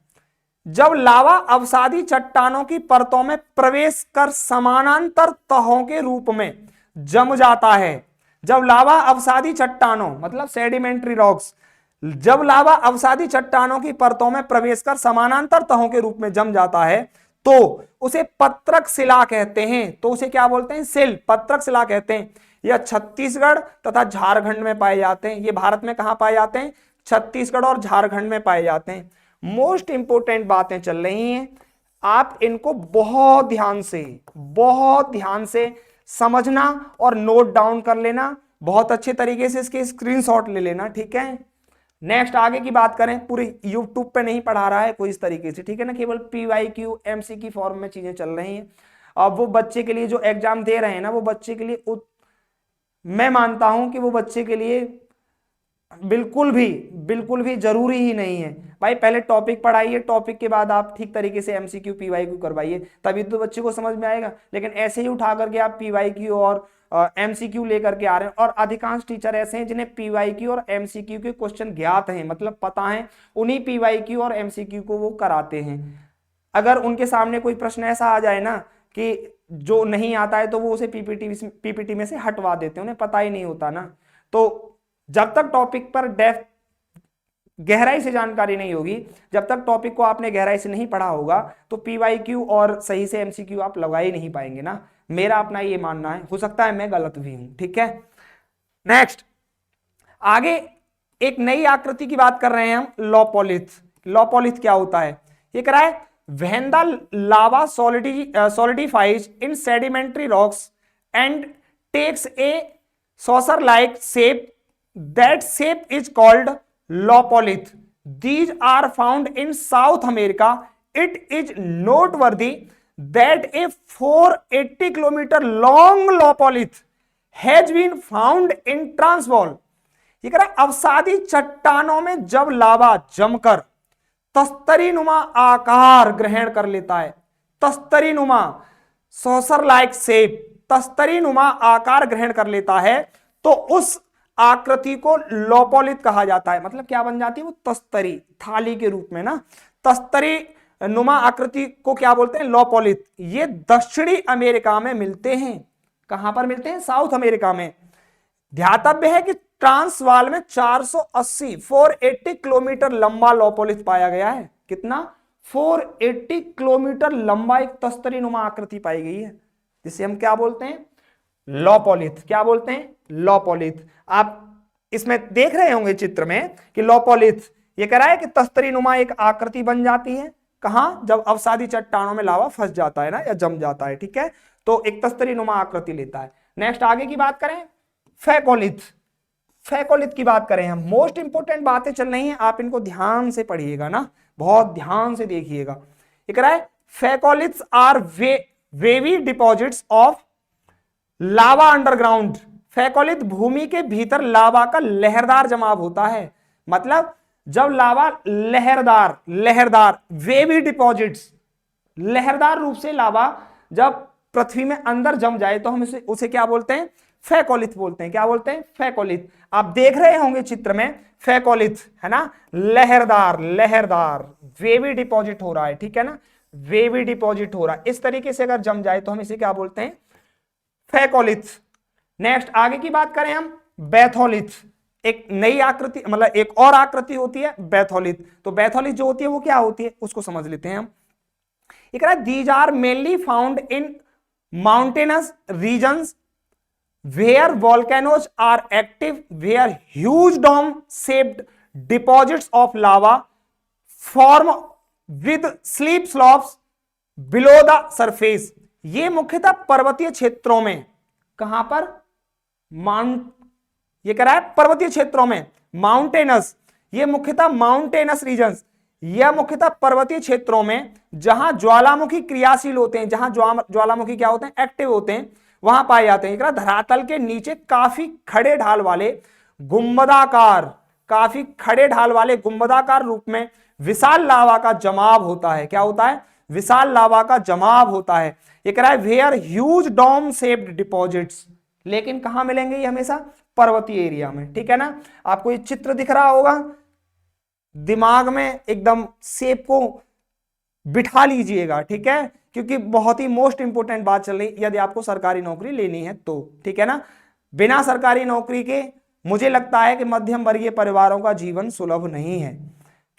Speaker 1: जब लावा अवसादी चट्टानों की परतों में प्रवेश कर समानांतर तहों के रूप में जम जाता है, जब लावा अवसादी चट्टानों मतलब सेडिमेंट्री रॉक्स जब लावा अवसादी चट्टानों की परतों में प्रवेश कर समानांतर तहों के रूप में जम जाता है तो उसे पत्रक शिला कहते हैं। तो उसे क्या बोलते हैं? सिल, पत्रक शिला कहते हैं। यह छत्तीसगढ़ तथा झारखंड में पाए जाते हैं। ये भारत में कहां पाए जाते हैं? छत्तीसगढ़ और झारखंड में पाए जाते हैं। मोस्ट इंपोर्टेंट बातें चल रही हैं, आप इनको बहुत ध्यान से समझना और नोट डाउन कर लेना, बहुत अच्छे तरीके से इसके स्क्रीनशॉट ले लेना, ठीक है। नेक्स्ट आगे की बात करें, पूरी यूट्यूब पे नहीं पढ़ा रहा है कोई इस तरीके से, ठीक है ना, केवल PYQ MC की फॉर्म में चीजें चल रही हैं। अब वो बच्चे के लिए जो एग्जाम दे रहे हैं ना, वो बच्चे के लिए मैं मानता हूं कि वो बच्चे के लिए बिल्कुल भी जरूरी ही नहीं है। भाई पहले टॉपिक पढ़ाइए, टॉपिक के बाद आप ठीक तरीके से MCQ PYQ करवाइए, तभी तो बच्चे को समझ में आएगा। लेकिन ऐसे ही उठा करके आप PYQ और MCQ लेकर के आ रहे हैं, और अधिकांश टीचर ऐसे हैं जिन्हें PYQ और MCQ के क्वेश्चन ज्ञात हैं, मतलब पता है, उन्हीं PYQ और MCQ को वो कराते हैं। अगर उनके सामने कोई प्रश्न ऐसा आ जाए ना कि जो नहीं आता है, तो वो उसे PPT में से हटवा देते हैं, उन्हें पता ही नहीं होता ना। तो जब तक टॉपिक पर डेप्थ गहराई से जानकारी नहीं होगी, जब तक टॉपिक को आपने गहराई से नहीं पढ़ा होगा, तो PYQ और सही से MCQ आप लगा ही नहीं पाएंगे ना। मेरा अपना ये मानना है, हो सकता है मैं गलत भी हूं, ठीक है। नेक्स्ट आगे एक नई आकृति की बात कर रहे हैं हम, लॉपोलिथ। लॉपोलिथ क्या होता है? ये कह रहा है when the lava solidifies in sedimentary rocks and takes a saucer like shape, that shape is called lopolith. These are found in South America. It is noteworthy that a 480 kilometer long lopolith has been found in Transvaal. ये कह रहा है अवसादी चट्टानों में जब लावा जमकर तस्तरी नुमा आकार ग्रहण कर लेता है, तस्तरी नुमा, सॉसर लाइक शेप, तस्तरी नुमा आकार ग्रहण कर लेता है, तो उस आकृति को लोपोलिथ कहा जाता है। मतलब क्या बन जाती है वो? तस्तरी, थाली के रूप में ना, तस्तरी नुमा आकृति को क्या बोलते हैं? लोपोलिथ। ये दक्षिणी अमेरिका में मिलते हैं। कहां पर मिलते हैं? साउथ अमेरिका में। ध्यातव्य है कि ट्रांसवाल में 480 किलोमीटर लंबा लोपोलिथ पाया गया है। कितना? 480 किलोमीटर लंबा एक तस्तरी नुमा आकृति पाई गई है, जिसे हम क्या बोलते हैं? लोपोलिथ। क्या बोलते हैं? लोपोलिथ। आप इसमें देख रहे होंगे चित्र में कि लोपोलिथ ये कह रहा है कि तस्तरी नुमा एक आकृति बन जाती है। कहां? जब अवसादी चट्टानों में लावा फंस जाता है ना, या जम जाता है, ठीक है, तो एक तस्तरी नुमा आकृति लेता है। नेक्स्ट आगे की बात करें, फेकोलिथ। फेकोलिथ की बात करें हम, मोस्ट इंपोर्टेंट बातें चल रही हैं, आप इनको ध्यान से पढ़िएगा ना, बहुत ध्यान से देखिएगा। ये कह रहा है phacoliths are wavy deposits of lava underground. Phacolith भूमि के भीतर लावा का लहरदार जमाव होता है। मतलब जब लावा लहरदार वेवी डिपॉजिट्स, लहरदार रूप से लावा जब पृथ्वी में अंदर जम जाए, तो हम उसे क्या बोलते हैं? फेकोलिथ बोलते हैं। क्या बोलते हैं? फेकोलिथ। आप देख रहे होंगे चित्र में, फेकोलिथ है ना, लहरदार वेवी डिपॉजिट हो रहा है, ठीक है ना, वेवी डिपॉजिट हो रहा है। इस तरीके से अगर जम जाए तो हम इसे क्या बोलते हैं? फेकोलिथ। नेक्स्ट आगे की बात करें हम, बैथोलिथ। एक नई आकृति, मतलब एक और आकृति होती है बैथोलिथ। तो बैथोलिथ जो होती है वो क्या होती है, उसको समझ लेते हैं हम। ये कह रहा है these are mainly found in mountainous regions where volcanoes are active, where huge dome shaped deposits of lava form with steep slopes below the surface. ये मुख्यतः पर्वतीय क्षेत्रों में, कहां पर? ये कह रहा है पर्वतीय क्षेत्रों में, माउंटेनस, ये मुख्यतः माउंटेनस रीजन्स, यह मुख्यतः पर्वतीय क्षेत्रों में जहां ज्वालामुखी क्रियाशील होते हैं, जहां ज्वालामुखी क्या होते हैं? एक्टिव होते हैं, वहां पाए जाते हैं। धरातल के नीचे काफी खड़े ढाल वाले गुंबदाकार रूप में विशाल लावा का जमाव होता है। क्या होता है? विशाल लावा का जमाव होता है। ये कह रहा है where huge dome shaped deposits. लेकिन कहां मिलेंगे ये? हमेशा पर्वतीय एरिया में, ठीक है ना। आपको ये चित्र दिख रहा होगा, दिमाग में एकदम शेप को बिठा लीजिएगा, ठीक है, क्योंकि बहुत ही मोस्ट इंपोर्टेंट बात चल रही, यदि आपको सरकारी नौकरी लेनी है तो, ठीक है ना। बिना सरकारी नौकरी के मुझे लगता है कि मध्यम वर्गीय परिवारों का जीवन सुलभ नहीं है,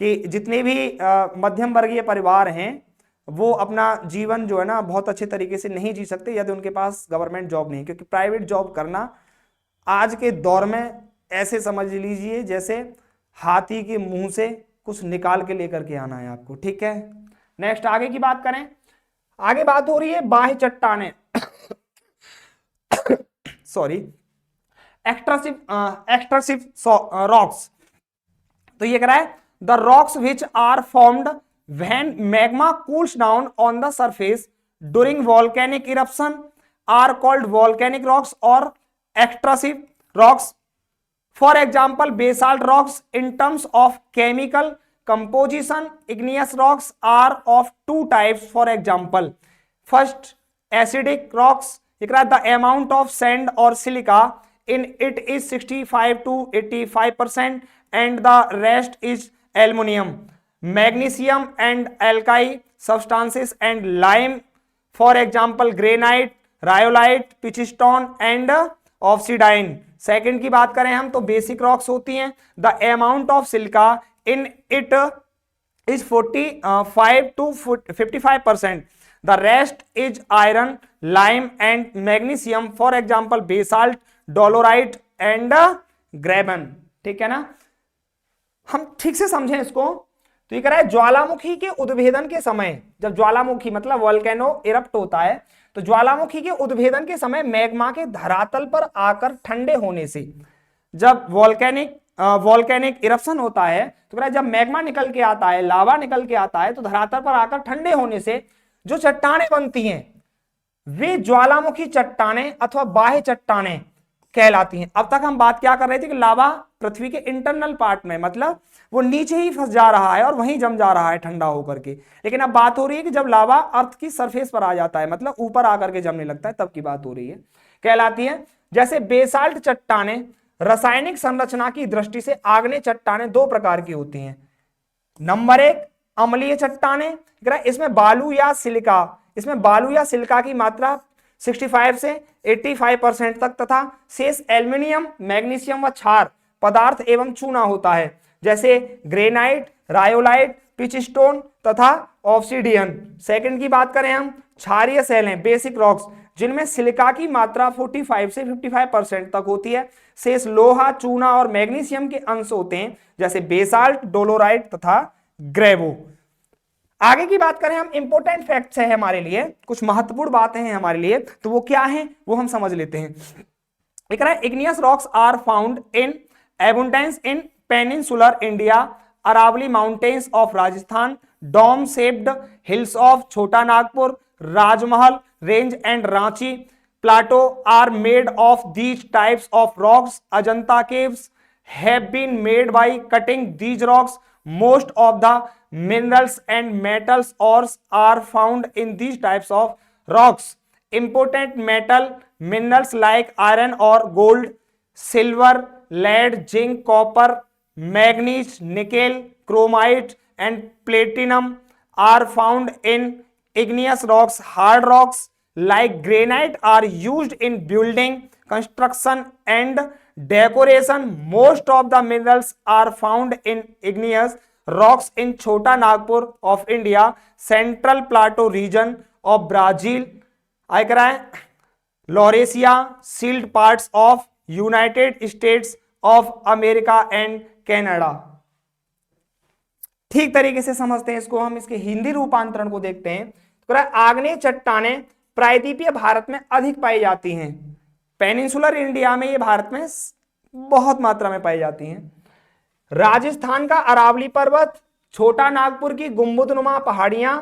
Speaker 1: कि जितने भी मध्यम वर्गीय परिवार हैं वो अपना जीवन जो है ना बहुत अच्छे तरीके से नहीं जी सकते यदि उनके पास गवर्नमेंट जॉब नहीं, क्योंकि प्राइवेट जॉब करना आज के दौर में ऐसे समझ लीजिए जैसे हाथी के मुंह से कुछ निकाल के लेकर के आना है आपको। ठीक है, नेक्स्ट आगे की बात करें। आगे बात हो रही है बाह्य चट्टानें सॉरी एक्सट्रसिव रॉक्स। तो ये कह रहा है the rocks which are formed when magma cools down on the surface during volcanic eruption are called volcanic rocks और extrusive rocks. For example basalt rocks in terms of chemical composition igneous rocks are of two types. For example, first acidic rocks, the amount of sand or silica in it is 65 to 85% and the rest is aluminum, magnesium and alkali substances and lime. For example, granite, rhyolite, pitchstone and obsidian. Second की बात करें हम तो basic rocks होती हैं, the amount of silica in it is 45 to 55%. The rest is iron, lime and magnesium. For example, basalt, dolomite and graben. ठीक है ना, हम ठीक से समझें इसको। तो ये कह रहा है ज्वालामुखी के उद्भेदन के समय, जब ज्वालामुखी मतलब वोल्केनो इरप्ट होता है, तो ज्वालामुखी के उद्भेदन के समय मैग्मा के धरातल पर आकर ठंडे होने से, जब वॉल्केनिक इरप्शन होता है तो जब मैग्मा निकल के आता है, लावा निकल के आता है, तो धरातल पर आकर ठंडे होने से जो चट्टानें बनती हैं वे ज्वालामुखी चट्टानें अथवा बाह्य चट्टानें कहलाती हैं। अब तक हम बात क्या कर रहे थे कि लावा पृथ्वी के इंटरनल पार्ट में, मतलब वो नीचे ही फंस जा रहा है और वहीं जम जा रहा है ठंडा होकर के, लेकिन अब बात हो रही है कि जब लावा अर्थ की सरफेस पर आ जाता है, मतलब ऊपर आकर के जमने लगता है, तब की बात हो रही है, कहलाती है। जैसे बेसाल्ट चट्टानें रासायनिक संरचना की दृष्टि से आग्नेय चट्टानें दो प्रकार की होती हैं। नंबर एक अम्लीय चट्टानें, इसमें बालू या सिलिका की मात्रा 65 से 85% तक तथा शेष एल्यूमिनियम, मैग्नीशियम व क्षार पदार्थ एवं चूना होता है, जैसे ग्रेनाइट, रायोलाइट, पिचस्टोन तथा ऑब्सिडियन। सेकंड की बात करें हम, क्षारीय शैलें, बेसिक रॉक्स, जिनमें सिलिका की मात्रा 45 से 55% तक होती है, शेष लोहा, चूना और मैग्नीशियम के अंश होते हैं, जैसे बेसाल्ट, डोलोराइट तथा ग्रेवो। आगे की बात करें हम, इंपोर्टेंट फैक्ट्स है हमारे लिए, कुछ महत्वपूर्ण बातें हैं हमारे लिए, तो वो क्या हैं वो हम समझ लेते हैं। एक है igneous rocks are found in abundance in peninsular India, Aravalli mountains of Rajasthan, dome shaped hills of Chota Nagpur, Rajmahal range and Ranchi plateau are made of these types of rocks. Ajanta caves have been made by cutting these rocks. Most of the minerals and metals ores are found in these types of rocks. Important metal minerals like iron or gold, silver, lead, zinc, copper, manganese, nickel, chromite and platinum are found in igneous rocks. Hard rocks like granite are used in building, construction and decoration. Most of the minerals are found in igneous rocks in Chota Nagpur of India, Central Plateau region of Brazil, Laurasia, sealed parts of United States of America and Canada. ठीक तरीके से समझते हैं इसको हम, इसके हिंदी रूपांतरण को देखते हैं। तो आग्नेय चट्टानें प्रायद्वीपीय भारत में अधिक पाई जाती हैं, पेनिनसुलर इंडिया में ये भारत में बहुत मात्रा में पाई जाती हैं। राजस्थान का अरावली पर्वत, छोटा नागपुर की गुंबदनुमा पहाड़ियां,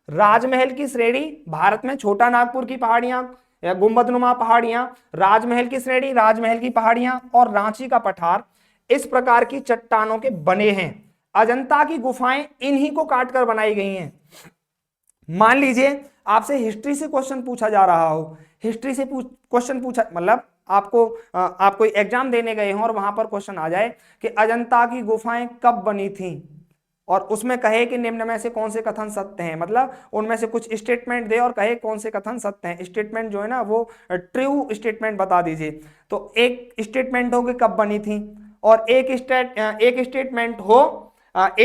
Speaker 1: राजमहल की श्रेणी, भारत में छोटा नागपुर की पहाड़ियां या गुंबदनुमा पहाड़ियां, राजमहल की श्रेणी, राजमहल की पहाड़ियां और रांची का पठार इस प्रकार की चट्टानों के बने हैं। अजंता की गुफाएं इन्हीं को काटकर बनाई गई हैं। मान लीजिए आपसे हिस्ट्री से क्वेश्चन पूछा जा रहा हो, हिस्ट्री से क्वेश्चन पूछा मतलब आप कोई एग्जाम देने गए हो और वहां पर क्वेश्चन आ जाए कि अजंता की गुफाएं कब बनी थी, और उसमें कहे कि निम्न में से कौन से कथन सत्य हैं, मतलब उनमें से कुछ स्टेटमेंट दे और कहे कौन से कथन सत्य हैं। स्टेटमेंट जो है ना वो ट्रू स्टेटमेंट बता दीजिए। तो एक स्टेटमेंट हो कि कब बनी थी, और एक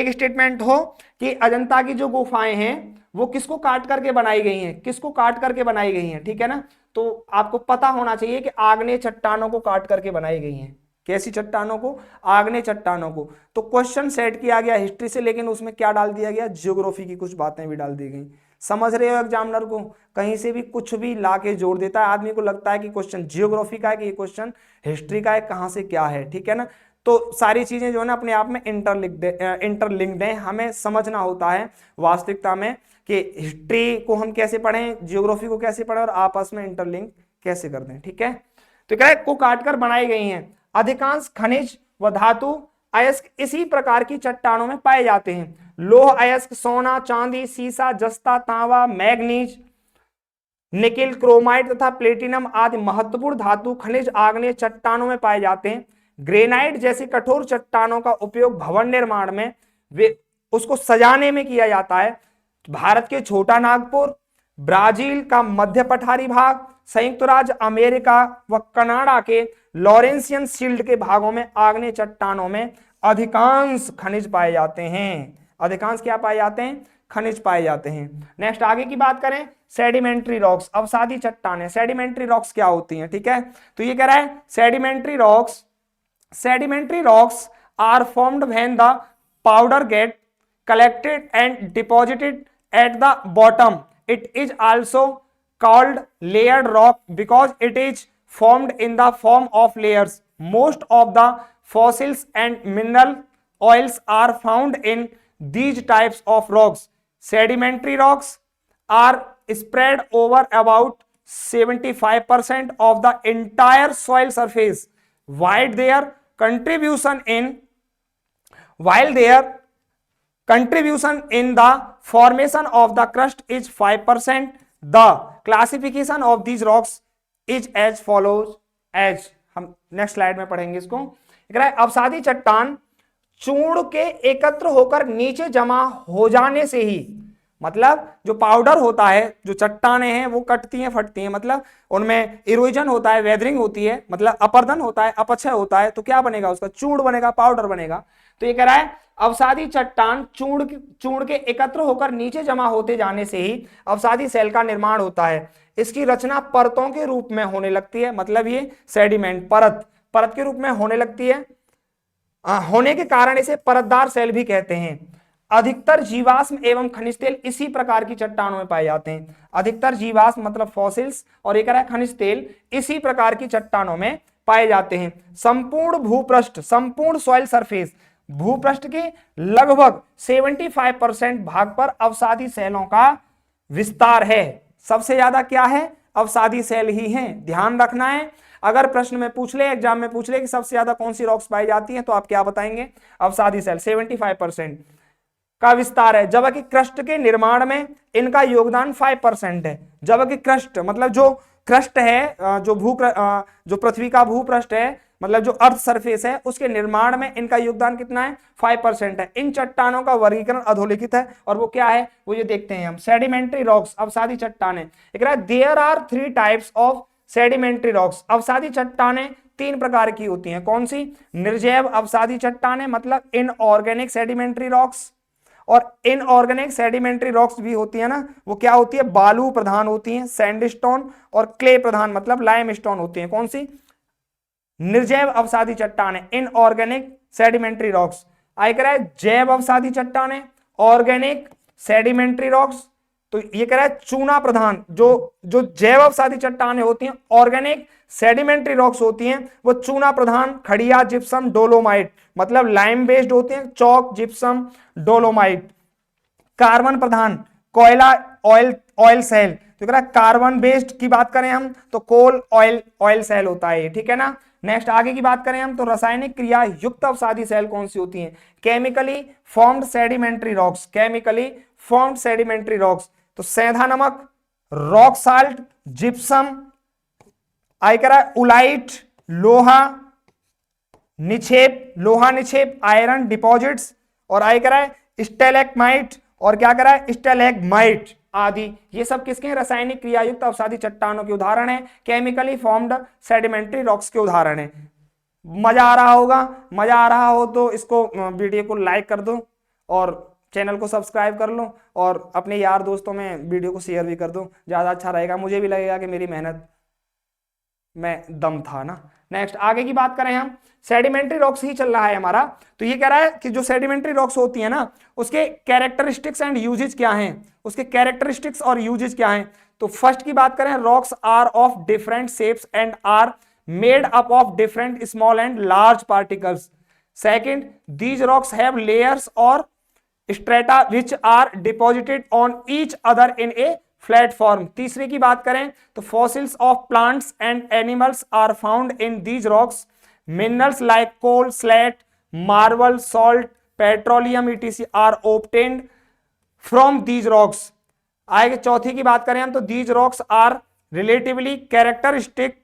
Speaker 1: स्टेटमेंट हो कि अजंता की जो गुफाएं हैं वो किसको काट करके बनाई गई हैं, किसको काट करके बनाई गई हैं, ठीक है ना। तो आपको पता होना चाहिए कि आग्नेय चट्टानों को काट करके बनाई गई हैं। कैसी चट्टानों को? आग्नेय चट्टानों को। तो क्वेश्चन सेट किया गया हिस्ट्री से, लेकिन उसमें क्या डाल दिया गया? ज्योग्राफी की कुछ बातें भी डाल दी गई। समझ रहे हो एग्जामिनर को? कहीं से भी कुछ भी ला के जोड़ देता है, आदमी को लगता है कि क्वेश्चन ज्योग्राफी का है कि ये क्वेश्चन हिस्ट्री का है, कहां से क्या है, ठीक है ना। तो सारी चीजें जो है ना अपने आप में इंटरलिंक्ड है, हमें समझना होता है वास्तविकता में कि हिस्ट्री को हम कैसे पढ़ें, ज्योग्राफी को कैसे पढ़ें और आपस में इंटरलिंक कैसे कर दें, ठीक है। तो क्या है, को काटकर बनाई गई हैं। अधिकांश खनिज व धातु अयस्क इसी प्रकार की चट्टानों में पाए जाते हैं। लोह अयस्क सोना, चांदी, सीसा, जस्ता, तांबा, मैग्नीज, निकिल, क्रोमाइट तथा प्लेटिनम आदि महत्वपूर्ण धातु खनिज आग्नेय चट्टानों में पाए जाते हैं। ग्रेनाइट जैसी कठोर चट्टानों का उपयोग भवन निर्माण में वे उसको सजाने में किया जाता है। भारत के छोटा नागपुर, ब्राजील का मध्य पठारी भाग, संयुक्त राज्य अमेरिका व कनाडा के लॉरेंसियन शील्ड के भागों में आग्नेय चट्टानों में अधिकांश खनिज पाए जाते हैं। अधिकांश क्या पाए जाते हैं? खनिज पाए जाते हैं। नेक्स्ट आगे की बात करें, सेडिमेंट्री रॉक्स, अवसादी चट्टानें। सेडिमेंट्री रॉक्स क्या होती हैं, ठीक है। तो ये कह रहा है sedimentary rocks are formed when the powder get collected and deposited at the bottom. It is also called layered rock because it is formed in the form of layers. Most of the fossils and mineral oils are found in these types of rocks. Sedimentary rocks are spread over about 75% of the entire soil surface. While their contribution in the formation of the crust is 5%. The classification of these rocks is as follows as, हम next slide में पढ़ेंगे इसको। अवसादी चट्टान चूर्ण के एकत्र होकर नीचे जमा हो जाने से ही, मतलब जो पाउडर होता है, जो चट्टानें हैं वो कटती हैं, फटती हैं, मतलब उनमें इरोजन होता है, वेदरिंग होती है, मतलब अपर्दन होता है, अपक्षय होता है, तो क्या बनेगा? उसका चूर्ण बनेगा, पाउडर बनेगा। तो ये कह रहा है अवसादी चट्टान चूर्ण के एकत्र होकर नीचे जमा होते जाने से ही अवसादी सेल का निर्माण होता है। इसकी रचना परतों के रूप में होने लगती है, मतलब ये सेडिमेंट परत के रूप में होने लगती है। होने के कारण इसे परतदार सेल भी कहते हैं। अधिकतर जीवाश्म एवं खनिज तेल इसी प्रकार की चट्टानों में पाए जाते हैं। अधिकतर जीवाश्म मतलब फॉसिल्स और एक है खनिज तेल, इसी प्रकार की चट्टानों में पाए जाते हैं। संपूर्ण भूपृष्ठ, संपूर्ण सॉइल सरफेस, भूपृष्ठ के लगभग 75% भाग पर अवसादी सेलों का विस्तार है। सबसे ज्यादा क्या है? अवसादी सेल ही हैं, ध्यान रखना है। अगर प्रश्न में पूछ ले, एग्जाम में पूछ ले कि सबसे ज्यादा कौन सी रॉक्स पाई जाती हैं, तो आप क्या बताएंगे? अवसादी सेल 75% का विस्तार है। जबकि क्रस्ट के निर्माण में इनका योगदान 5% है। जबकि क्रस्ट मतलब जो क्रस्ट है, जो पृथ्वी का भूपृष्ठ है, मतलब जो अर्थ सरफेस है, उसके निर्माण में इनका योगदान कितना है? 5% है। इन चट्टानों का वर्गीकरण अधोलिखित है और वो क्या है वो ये देखते हैं हम। सेडिमेंट्री रॉक्स, अवसादी चट्टानें। There are 3 types of sedimentary rocks. अवसादी चट्टानें 3 प्रकार की होती हैं। कौन सी? निर्जैव अवसादी चट्टानें मतलब इनऑर्गेनिक सेडिमेंट्री रॉक्स, और इनऑर्गेनिक सेडिमेंट्री रॉक्स भी होती है ना, वो क्या होती है? बालू प्रधान होती हैं, सैंडस्टोन और क्ले प्रधान मतलब लाइमस्टोन होती हैं। कौन सी? निर्जैव अवसादी चट्टानें, इनऑर्गेनिक सेडिमेंट्री रॉक्स। आई कह रहा है जैव अवसादी चट्टानें, ऑर्गेनिक सेडिमेंट्री रॉक्स। तो ये कह रहा है चूना प्रधान, जो जैव अवसादी चट्टानें होती हैं, ऑर्गेनिक सेडिमेंट्री रॉक्स होती हैं, वो चूना प्रधान, खड़िया, जिप्सम, डोलोमाइट मतलब लाइम बेस्ड होते हैं, चौक, जिप्सम, डोलोमाइट। कार्बन प्रधान, कोयला, ऑयल सेल। तो कह रहा है कार्बन बेस्ड की बात करें हम तो कोल ऑयल सेल होता है, ठीक है ना। नेक्स्ट आगे की बात करें हम तो रासायनिक क्रिया युक्त अवसादी सेल कौन सी होती हैं? Chemically formed sedimentary rocks, chemically formed sedimentary rocks. तो सेंधा नमक, रॉक साल्ट, जिप्सम, आई कह रहा है उलाइट, लोहा निक्षेप, आयरन डिपॉजिट्स, और आई कह रहा है स्टेलेक्माइट और क्या करा है, स्टेलेग्माइट आदि। ये सब किसके हैं, रासायनिक क्रियायुक्त अवसादी चट्टानों के उदाहरण है, केमिकली फॉर्म्ड सेडिमेंट्री रॉक्स के उदाहरण है। मजा आ रहा होगा, मजा आ रहा हो तो इसको वीडियो को लाइक कर दो और चैनल को सब्सक्राइब कर लो और अपने यार दोस्तों में वीडियो को शेयर भी कर दो, ज्यादा अच्छा रहेगा, मुझे भी लगेगा कि मेरी मेहनत में दम था ना। नेक्स्ट आगे की बात करें हम, सेडिमेंट्री रॉक्स ही चल रहा है हमारा, तो ये कह रहा है कि जो सेडिमेंट्री रॉक्स होती है ना उसके कैरेक्टरिस्टिक्स एंड यूजेज क्या हैं, उसके कैरेक्टरिस्टिक्स और यूजेज क्या हैं। तो फर्स्ट की बात करें, rocks are of different shapes and are made up of different small and large particles. Second, these rocks have layers और strata which are deposited on each other in a flat form. तीसरे की बात करें तो fossils of plants and animals are found in these rocks. Minerals like coal, slate, marble, salt, petroleum etc are obtained from these rocks. आगे चौथी की बात करें हम तो these rocks are relatively characteristic,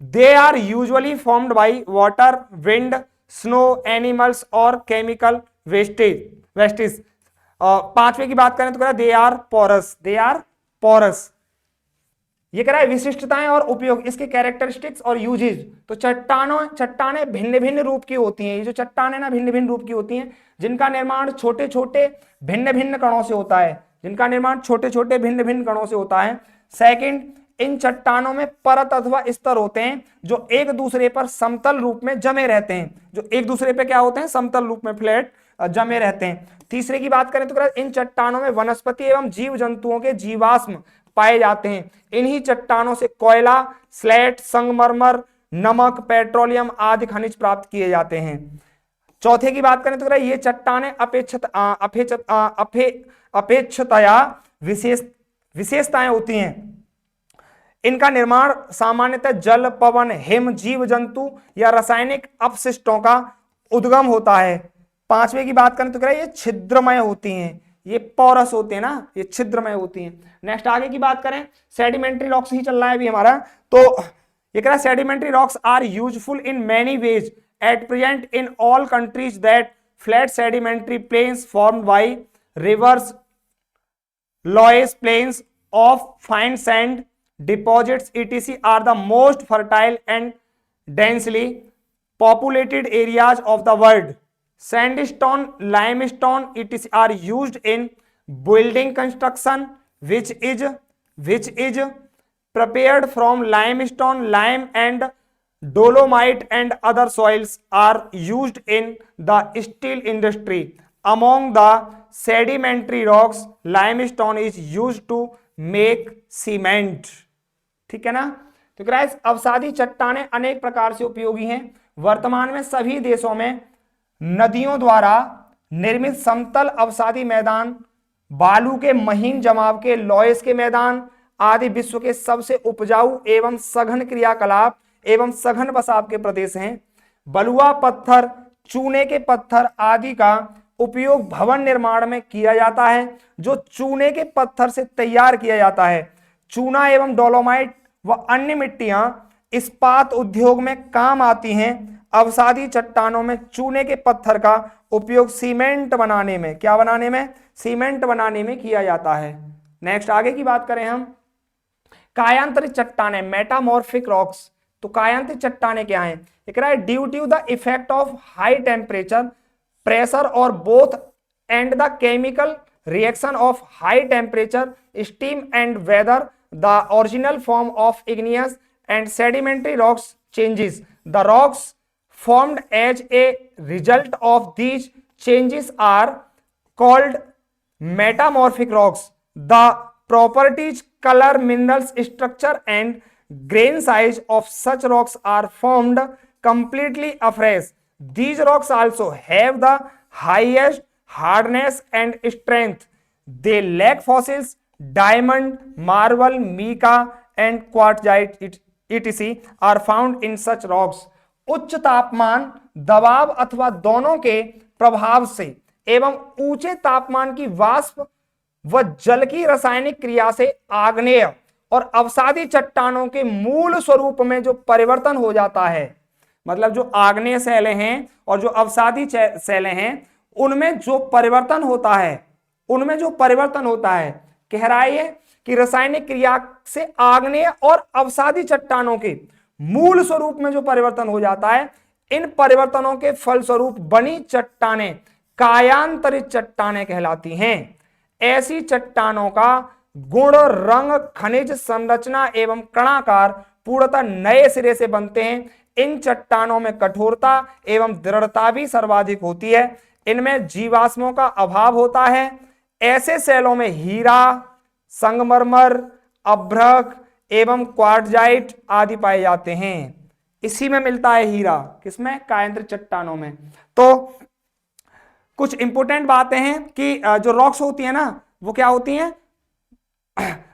Speaker 1: they are usually formed by water, wind, snow, animals और chemical wastage. पांचवे की बात करें तो कह रहा है they are porous, they are porous. ये कह रहा है विशिष्टताएं और उपयोग, इसके कैरेक्टरिस्टिक्स और यूजेज। तो चट्टानें भिन्न भिन्न रूप की होती हैं, ये जो चट्टानें ना भिन्न भिन्न रूप की होती हैं, जिनका निर्माण छोटे छोटे भिन्न भिन्न कणों से होता है, जिनका निर्माण छोटे छोटे भिन्न भिन्न कणों से होता है। सेकंड, इन चट्टानों में परत अथवा स्तर होते हैं जो एक दूसरे पर समतल रूप में जमे रहते हैं, जो एक दूसरे पे क्या होते हैं, समतल रूप में फ्लैट जमे रहते हैं। तीसरे की बात करें तो इन चट्टानों में वनस्पति एवं जीव जंतुओं के जीवाश्म पाए जाते हैं। इन्हीं चट्टानों से कोयला, स्लेट, संगमरमर, नमक, पेट्रोलियम आदि खनिज प्राप्त किए जाते हैं। चौथे की बात करें तो ये चट्टानें अपेक्षतया विशेषताएं होती हैं। इनका निर्माण सामान्यतः जल, पवन, हिम, जीव जंतु या रासायनिक अपशिष्टों का उद्गम होता है। पांचवे की बात करें तो कह रहा है ये छिद्रमय होती हैं, ये पोरस होते हैं ना, ये छिद्रमय होती हैं। नेक्स्ट आगे की बात करें, सेडिमेंट्री रॉक्स ही चल रहा है अभी हमारा, तो ये कह रहा है sedimentary rocks are useful in many ways at present in all countries that flat sedimentary plains formed by rivers, loess plains of fine sand deposits etc are the most fertile and densely populated areas of the world. Sandstone, limestone etc are used in building construction, which is prepared from limestone, lime and dolomite, and other soils are used in the steel industry. Among the sedimentary rocks, limestone is used to make cement. ठीक है ना। तो guys अवसादी चट्टानें अनेक प्रकार से उपयोगी हैं। वर्तमान में सभी देशों में नदियों द्वारा निर्मित समतल अवसादी मैदान, बालू के महीन जमाव के लॉयस के मैदान आदि विश्व के सबसे उपजाऊ एवं सघन क्रियाकलाप एवं सघन बसाव के प्रदेश हैं। बलुआ पत्थर, चूने के पत्थर आदि का उपयोग भवन निर्माण में किया जाता है, जो चूने के पत्थर से तैयार किया जाता है। चूना एवं डोलोमाइट व अन्य मिट्टियां इस्पात उद्योग में काम आती हैं। अवसादी चट्टानों में चूने के पत्थर का उपयोग सीमेंट बनाने में, क्या बनाने में, सीमेंट बनाने में किया जाता है। नेक्स्ट आगे की बात करें हम, कायांतरित चट्टानें, मेटामॉर्फिक रॉक्स। तो कायांतरित चट्टानें क्या हैं, कह रहा है due to the effect of high temperature, pressure or both and the chemical reaction of high temperature, steam and weather, the original form of igneous and sedimentary rocks changes. The rocks formed as a result of these changes are called metamorphic rocks. The properties, color, minerals, structure and grain size of such rocks are formed completely afresh. These rocks also have the highest hardness and strength. They lack fossils, diamond, marble, mica and quartzite etc are found in such rocks. उच्च तापमान, दबाव अथवा दोनों के प्रभाव से एवं ऊंचे तापमान की वाष्प व जल की रासायनिक क्रिया से आग्नेय और अवसादी चट्टानों के मूल स्वरूप में जो परिवर्तन हो जाता है, मतलब जो आग्नेय शैलें हैं और जो अवसादी शैलें हैं उनमें जो परिवर्तन होता है, उनमें जो परिवर्तन होता है, कह रहा है कि रासायनिक क्रिया से आग्नेय और अवसादी चट्टानों के मूल स्वरूप में जो परिवर्तन हो जाता है, इन परिवर्तनों के फलस्वरूप बनी चट्टानें कायांतरित चट्टानें कहलाती हैं। ऐसी चट्टानों का गुण, रंग, खनिज संरचना एवं कणाकार पूर्णतः नए सिरे से बनते हैं। इन चट्टानों में कठोरता एवं दृढ़ता भी सर्वाधिक होती है। इनमें जीवाश्मों का अभाव होता है। ऐसे शैलों में हीरा, संगमरमर, अभ्रक एवं क्वार्टजाइट आदि पाए जाते हैं। इसी में मिलता है हीरा, किसमें? कायांतरित चट्टानों में। तो कुछ इंपोर्टेंट बातें हैं कि जो रॉक्स होती है ना, वो क्या होती हैं?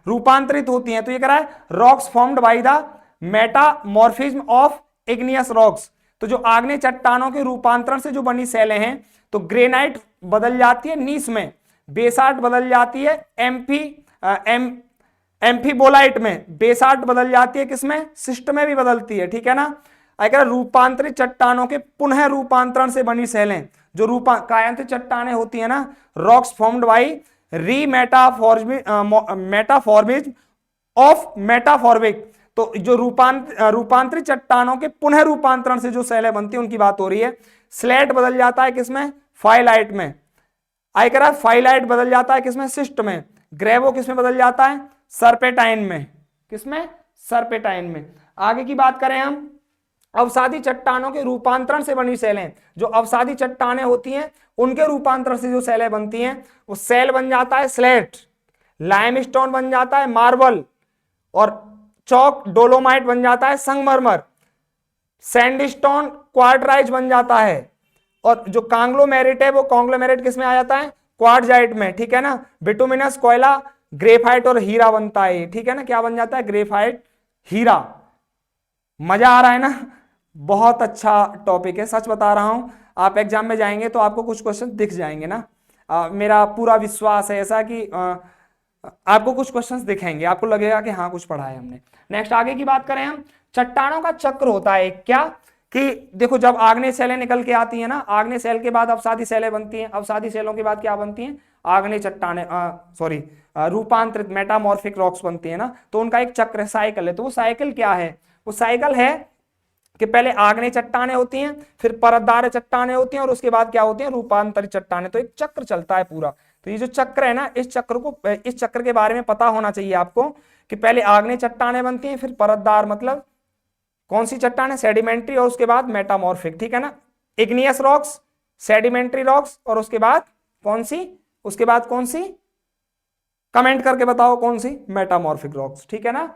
Speaker 1: रूपांतरित होती हैं। तो ये कह रहा है rocks formed by the metamorphism of igneous rocks. तो जो आग्नेय चट्टानों के रूपांतरण से जो बनी सेलें हैं, तो ग्रेनाइट बदल जाती है नीस में, बेसाल्ट बदल जाती है एम्फीबोलाइट में, बेसाल्ट बदल जाती है किसमें? सिस्ट में भी बदलती है, ठीक है ना। अगर रूपांतरित चट्टानों के पुनः रूपांतरण से बनी सेलें, जो कायांतरित चट्टानें होती है ना, रॉक्स फॉर्म्ड बाई मेटाफॉर्मिज्म ऑफ मेटाफॉर्मिक। तो जो रूपांतरित चट्टानों के पुनः रूपांतरण से जो सेलें बनती है, उनकी बात हो रही है। स्लेट बदल जाता है किसमें? फाइलाइट में। आयकरा फाइलाइट बदल जाता है किसमें? सिस्ट में। ग्रेवो किसमें बदल जाता है? सर्पेटाइन में। किसमें? सर्पेटाइन में। आगे की बात करें हम, अवसादी चट्टानों के रूपांतरण से बनी सेलें, जो अवसादी चट्टानें होती हैं, उनके रूपांतरण से जो सेलें बनती हैं, वो सेल बन जाता है स्लेट, लाइमस्टोन बन जाता है मार्बल, और चौक डोलोमाइट बन जाता है संगमरमर, सैंडस्टोन क्वार्टराइज बन जाता है, और जो कांग्लोमेरेट है वो कांग्लोमेरेट किसमें आ जाता है? क्वार्टजाइट में, ठीक है ना। बिटुमिनस कोयला, ग्रेफाइट और हीरा बनता है, ठीक है ना। क्या बन जाता है? ग्रेफाइट, हीरा। मजा आ रहा है ना? बहुत अच्छा टॉपिक है, सच बता रहा हूं। आप एग्जाम में जाएंगे तो आपको कुछ क्वेश्चन दिख जाएंगे ना। मेरा पूरा विश्वास है ऐसा कि आपको कुछ क्वेश्चंस दिखेंगे, आपको लगेगा कि हाँ कुछ पढ़ा है हमने। नेक्स्ट आगे की बात करें हम, चट्टानों का चक्र होता है क्या, कि देखो जब आग्नेय सेलें निकल के आती है ना, आग्नेय सेल के बाद अवसादी सेलें बनती हैं, अवसादी सेलों के बाद क्या बनती हैं? आग्नेय चट्टानें, सॉरी रूपांतरित मेटामॉर्फिक रॉक्स बनती है ना। तो उनका एक चक्र साइकिल है। तो वो साइकिल क्या है? वो साइकिल है कि पहले आग्नेय चट्टानें होती हैं, फिर परतदार चट्टानें होती हैं, और उसके बाद क्या होती हैं? रूपांतरित चट्टानें। तो एक चक्र चलता है पूरा। तो ये जो चक्र है ना, इस चक्र के बारे में पता होना चाहिए आपको, कि पहले आग्नेय चट्टानें बनती हैं, फिर परतदार, मतलब कौन सी चट्टानें? सेडिमेंट्री, और उसके बाद मेटामॉर्फिक, ठीक है ना। इग्नियस रॉक्स, सेडिमेंट्री रॉक्स, और उसके बाद कौन सी? उसके बाद कौन सी? कमेंट करके बताओ कौन सी? मेटामॉर्फिक रॉक्स, ठीक है ना।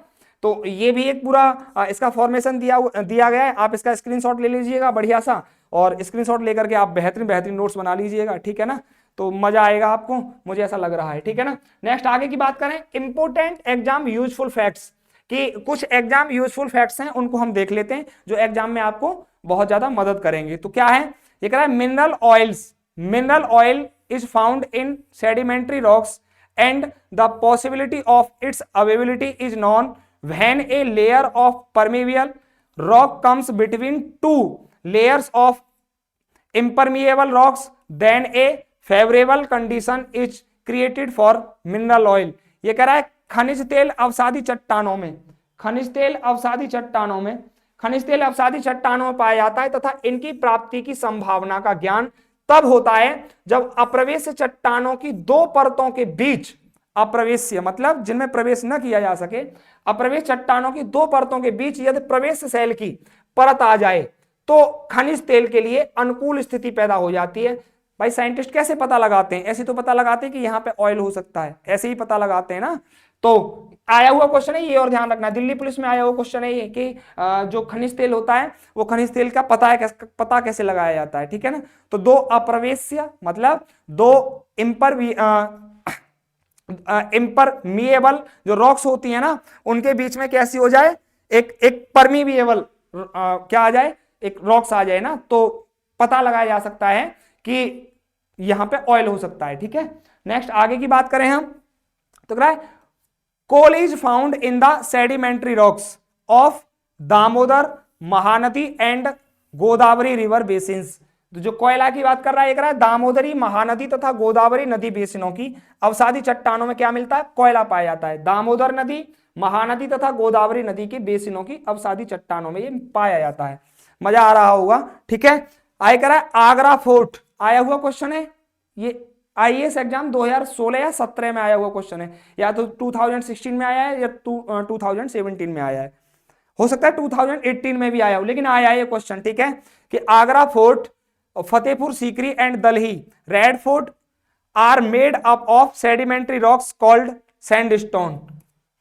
Speaker 1: तो ये भी एक पूरा इसका फॉर्मेशन दिया गया है। आप इसका स्क्रीनशॉट ले लीजिएगा बढ़िया सा, और स्क्रीनशॉट लेकर के आप बेहतरीन नोट्स बना लीजिएगा, ठीक है ना। तो मजा आएगा आपको, मुझे ऐसा लग रहा है, ठीक है ना। नेक्स्ट आगे की बात करें, इंपोर्टेंट एग्जाम यूजफुल फैक्ट्स, कि कुछ एग्जाम यूजफुल फैक्ट्स हैं, उनको हम देख लेते हैं जो एग्जाम में आपको बहुत ज्यादा मदद करेंगे। तो क्या है? ये कह रहा है mineral oil is found in sedimentary rocks and the possibility of its availability is known when a layer of permeable rock comes between two layers of impermeable rocks, then a favorable condition is created for mineral oil। ये कह रहा है खनिज तेल अवसादी चट्टानों में, खनिज तेल अवसादी चट्टानों में पाया जाता है, तथा इनकी प्राप्ति की संभावना का ज्ञान तब होता है जब अप्रवेश चट्टानों की दो परतों के बीच, अप्रवेश्य मतलब जिनमें प्रवेश न किया जा सके, अप्रवेश चट्टानों की दो परतों के बीच यदि प्रवेश सेल की परत आ जाए तो खनिज तेल के लिए अनुकूल स्थिति पैदा हो जाती है। भाई साइंटिस्ट कैसे पता लगाते हैं? ऐसे तो पता लगाते हैं कि यहां पे ऑयल हो सकता है, ऐसे ही पता लगाते हैं ना। तो आया हुआ क्वेश्चन है ये, और ध्यान रखना, दिल्ली पुलिस में आया हुआ क्वेश्चन है ये, कि जो खनिज तेल होता है वो खनिज तेल का पता कैसे लगाया जाता है, ठीक है ना। तो दो अप्रवेश्य मतलब दो इम्परमिएबल जो रॉक्स होती है ना, उनके बीच में कैसी हो जाए? एक परमिएबल क्या आ जाए? एक रॉक्स आ जाए ना, तो पता लगाया जा सकता है कि यहां पे ऑयल हो सकता है, ठीक है। नेक्स्ट आगे की बात करें हम, तो क्या है? Coal is found in the sedimentary rocks of Damodar, Mahanadi and Godavari river basins. तो जो कोयला की बात कर रहा है, ये कह रहा है दामोदरी महानदी तथा गोदावरी नदी बेसिनों की अवसादी चट्टानों में क्या मिलता है, कोयला पाया जाता है। दामोदर नदी, महानदी तथा गोदावरी नदी के बेसिनों की अवसादी चट्टानों में ये पाया जाता है। मजा आ रहा होगा, ठीक है। आगे कह रहा है आगरा फोर्ट, आया हुआ क्वेश्चन है ये, आईएएस एग्जाम 2016 या 17 में आया हुआ क्वेश्चन है, या तो 2016 में आया है या 2017 में आया है, हो सकता है 2018 में भी आया हो, लेकिन आया है ये क्वेश्चन, ठीक है। कि Agra fort, Fatehpur Sikri and Delhi red fort are made up of sedimentary rocks called sandstone.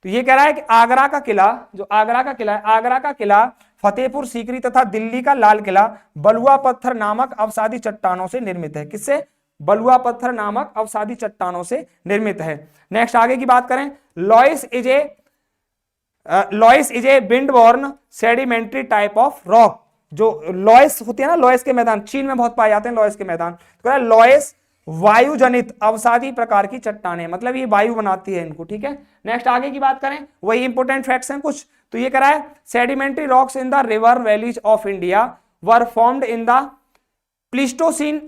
Speaker 1: तो ये कह रहा है कि आगरा का किला, जो आगरा का किला है, आगरा का किला, फतेहपुर सीकरी तथा दिल्ली का लाल किला बलुआ पत्थर नामक अवसादी चट्टानों से निर्मित है। किससे? बलुआ पत्थर नामक अवसादी चट्टानों से निर्मित है। नेक्स्ट आगे की बात करें, loess is a windborne sedimentary type of rock. जो लॉइस होती है ना, लॉइस के मैदान चीन में बहुत पाए जाते हैं, लॉइस के मैदान, तो लॉइस वायु जनित अवसादी प्रकार की चट्टानें, मतलब ये वायु बनाती है इनको, ठीक है। नेक्स्ट आगे की बात करें, वही इंपोर्टेंट फैक्ट्स हैं कुछ, तो ये कह रहा है sedimentary rocks in the river valleys of India were formed in the Pleistocene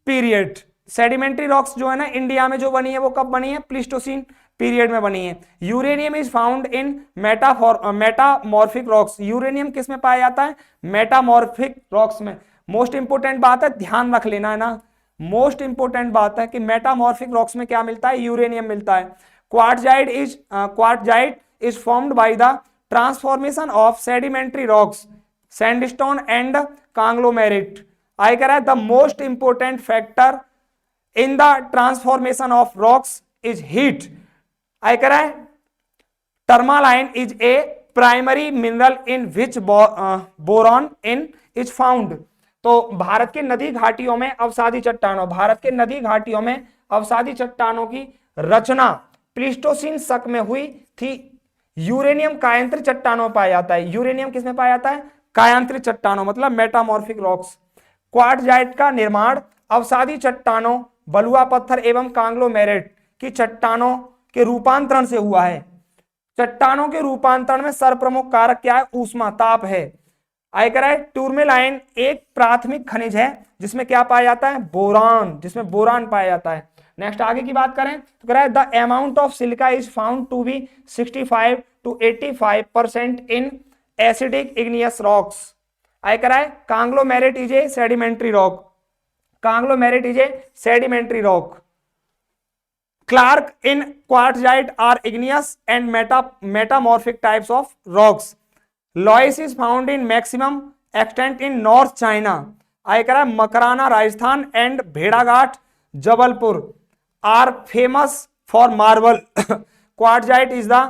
Speaker 1: period. Sedimentary rocks जो है ना इंडिया में जो बनी है वो कब बनी है? प्लीस्टोसीन पीरियड में बनी है। Uranium is found in metamorphic rocks. Uranium किस में पाया जाता है? मेटामॉर्फिक रॉक्स में। मोस्ट इंपोर्टेंट बात है, ध्यान रख लेना है ना, मोस्ट इंपोर्टेंट बात है कि मेटामॉर्फिक रॉक्स में क्या मिलता है? यूरेनियम मिलता है। Quartzite is formed by the transformation of sedimentary rocks sandstone and conglomerate. I कह रहा है the most important factor in the transformation of rocks is heat. I कह रहा है tourmaline is a primary mineral in which boron in is found. तो भारत के नदी घाटियों में अवसादी चट्टानों, भारत के नदी घाटियों में अवसादी चट्टानों की रचना प्लीस्टोसीन शक में हुई थी। यूरेनियम कायांतरित चट्टानों में पाया जाता है। यूरेनियम किसमें पाया जाता है? कायांतरित चट्टानों, मतलब मेटामॉर्फिक रॉक्स। क्वार्टजाइट का निर्माण अवसादी चट्टानों, बलुआ पत्थर एवं कांग्लोमेरेट की चट्टानों के रूपांतरण से हुआ है। चट्टानों के रूपांतरण में सर्वप्रमुख कारक क्या है? ऊष्मा, ताप है। आई कह रहा है टूरमेलाइन एक प्राथमिक खनिज है जिसमें क्या पाया जाता है? बोरान, जिसमें बोरान पाया जाता है। नेक्स्ट आगे की बात करें तो कह रहा है the amount of silica is found to be 65 to 85% in acidic igneous rocks. I कह रहा है conglomerate is a sedimentary rock, conglomerate is a sedimentary rock. Clark in quartzite are igneous and metamorphic types of rocks. Loess is found in maximum extent in North China. आई कह रहा है Makrana Rajasthan and भेड़ाघाट Jabalpur are famous for marble. Quartzite is the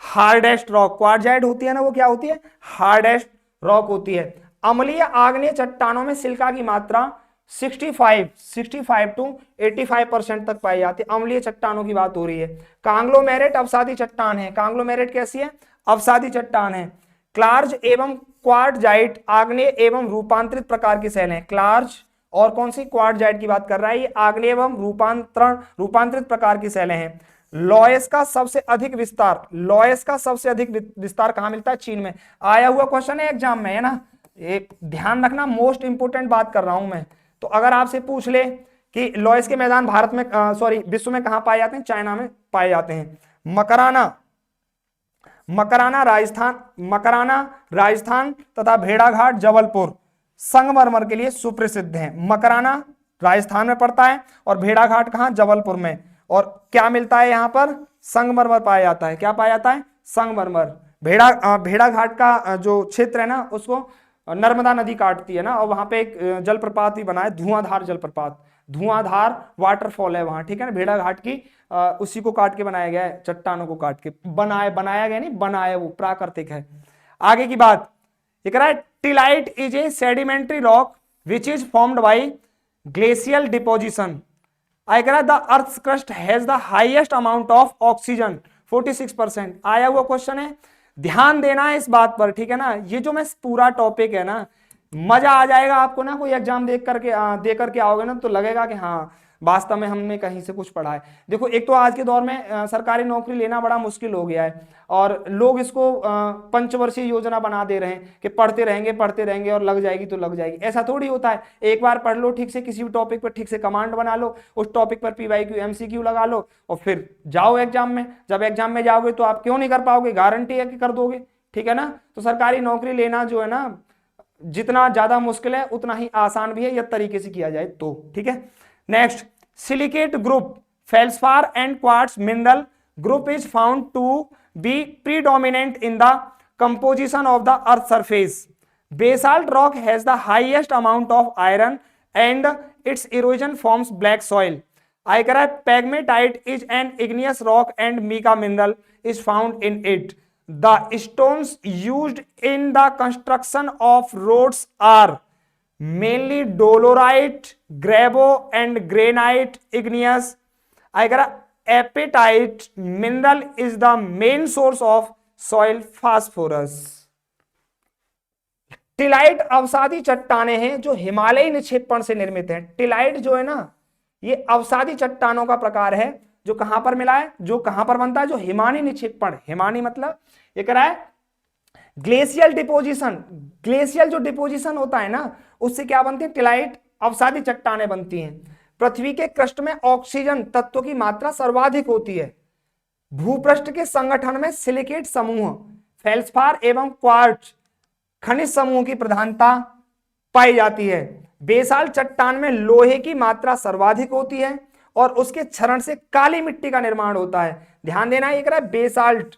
Speaker 1: hardest rock. Quartzite होती है ना, वो क्या होती है? हार्डेस्ट रॉक होती है। अम्लीय आग्नेय चट्टानों में सिलिका की मात्रा 65 to 85% तक पाई जाती है। अम्लीय चट्टानों की बात हो रही है। कांग्लोमेरेट अवसादी चट्टान है। कांग्लोमेरेट कैसी है? अवसादी चट्टान है। क्लार्ज एवं क्वार्टजाइट आग्नेय एवं रूपांतरित प्रकार की सेल है। क्लार्ज और कौन सी? क्वार्टजाइट की बात कर रहा है। ये आग्नेय एवं रूपांतरित प्रकार की सेलें हैं। लॉयस का सबसे अधिक विस्तार, लॉयस का सबसे अधिक विस्तार कहां मिलता है? चीन में। आया हुआ क्वेश्चन है एग्जाम में, है ना, एक ध्यान रखना, मोस्ट इंपोर्टेंट बात कर रहा हूं मैं। तो अगर आपसे पूछ ले कि लॉयस के मैदान भारत में विश्व में कहां पाए जाते हैं? चाइना में पाए जाते हैं। मकराना राजस्थान तथा भेड़ाघाट जबलपुर संगमरमर के लिए सुप्रसिद्ध है। मकराना राजस्थान में पड़ता है और भेड़ाघाट कहां? जबलपुर में। और क्या मिलता है यहां पर? संगमरमर पाया जाता है। क्या पाया जाता है? संगमरमर। भेड़ाघाट का जो क्षेत्र है ना, उसको नर्मदा नदी काटती है ना, और वहां पे एक जलप्रपात भी बना है, धुआंधार जलप्रपात, धुआंधार वाटरफॉल है वहां, ठीक है ना, भेड़ाघाट की उसी को काट के बनाया गया है, चट्टानों को काट के बनाया गया, नहीं बनाया, वो प्राकृतिक है। आगे की बात ये कह रहा है tillite is a sedimentary rock which is formed by glacial deposition. I कह रहा है the earth crust has the highest amount of oxygen 46%। आया हुआ क्वेश्चन है, ध्यान देना है इस बात पर, ठीक है ना। ये जो मैं पूरा टॉपिक है ना, मजा आ जाएगा आपको ना। कोई एग्जाम देख करके आओगे ना तो लगेगा कि हाँ वास्तव में हमने कहीं से कुछ पढ़ा है। देखो एक तो आज के दौर में सरकारी नौकरी लेना बड़ा मुश्किल हो गया है और लोग इसको पंचवर्षीय योजना बना दे रहे हैं कि पढ़ते रहेंगे और लग जाएगी तो लग जाएगी। ऐसा थोड़ी होता है, एक बार पढ़ लो ठीक से, किसी भी टॉपिक पर ठीक से कमांड बना लो, उस टॉपिक पर PYQ MCQ लगा लो और फिर जाओ एग्जाम में। जब एग्जाम में जाओगे तो आप क्यों नहीं कर पाओगे, गारंटी है कि कर दोगे, ठीक है ना। तो सरकारी नौकरी लेना जो है ना, जितना ज्यादा मुश्किल है उतना ही आसान भी है, यह तरीके से किया जाए तो, ठीक है। Next, silicate group feldspar and quartz mineral group is found to be predominant in the composition of the earth surface. Basalt rock has the highest amount of iron and its erosion forms black soil. I कह रहा है pegmatite is an igneous rock and mica mineral is found in it. The stones used in the construction of roads are mainly dolorite, gravo and granite igneous. I got apatite mineral is the main source of soil phosphorus. Tillite अवसादी चट्टानें हैं जो हिमालयी निक्षेपण से निर्मित हैं। Tillite जो है ना, ये अवसादी चट्टानों का प्रकार है जो कहां पर मिला है, जो कहां पर बनता है, जो हिमानी निक्षेपण, हिमानी मतलब ये कह रहा है ग्लेशियल डिपोजिशन, ग्लेशियल जो डिपोजिशन होता है ना उससे क्या बनती है, टिलाइट अवसादी चट्टानें बनती हैं। पृथ्वी के क्रस्ट में ऑक्सीजन तत्वों की मात्रा सर्वाधिक होती है। भूपृष्ठ के संगठन में सिलिकेट समूह, फेल्सपार एवं क्वार्ट्ज खनिज समूह की प्रधानता पाई जाती है। बेसाल्ट चट्टान में लोहे की मात्रा सर्वाधिक होती है और उसके क्षरण से काली मिट्टी का निर्माण होता है। ध्यान देना, ये कह रहा है बेसाल्ट,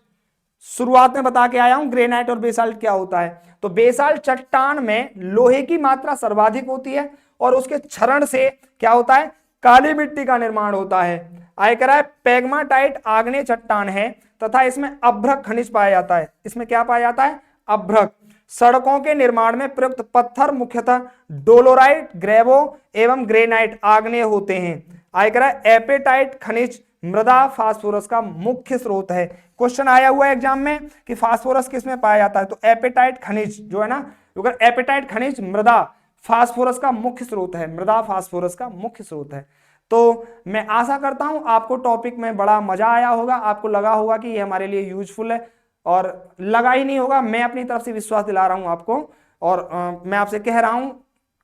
Speaker 1: शुरुआत में बता के आया हूं ग्रेनाइट और बेसाल्ट क्या होता है। तो बेसाल्ट चट्टान में लोहे की मात्रा सर्वाधिक होती है और उसके क्षरण से क्या होता है, काली मिट्टी का निर्माण होता है। आय कह रहा है पेग्माटाइट आग्नेय चट्टान है तथा इसमें अभ्रक खनिज पाया जाता है। इसमें क्या पाया जाता है, अभ्रक। सड़कों के निर्माण में प्रयुक्त पत्थर मुख्यतः डोलोराइट, ग्रेवो एवं ग्रेनाइट आग्नेय होते हैं। आय कह रहा है एपेटाइट खनिज मृदा फास्फोरस का मुख्य स्रोत है। क्वेश्चन आया हुआ है एग्जाम में कि फास्फोरस किस में पाया जाता है, तो एपेटाइट खनिज जो है ना, अगर एपेटाइट खनिज मृदा फास्फोरस का मुख्य स्रोत है, मृदा फास्फोरस का मुख्य स्रोत है। तो मैं आशा करता हूं आपको टॉपिक में बड़ा मजा आया होगा, आपको लगा होगा कि ये हमारे लिए यूजफुल है, और लगा ही नहीं होगा, मैं अपनी तरफ से विश्वास दिला रहा हूं आपको। और मैं आपसे कह रहा हूं,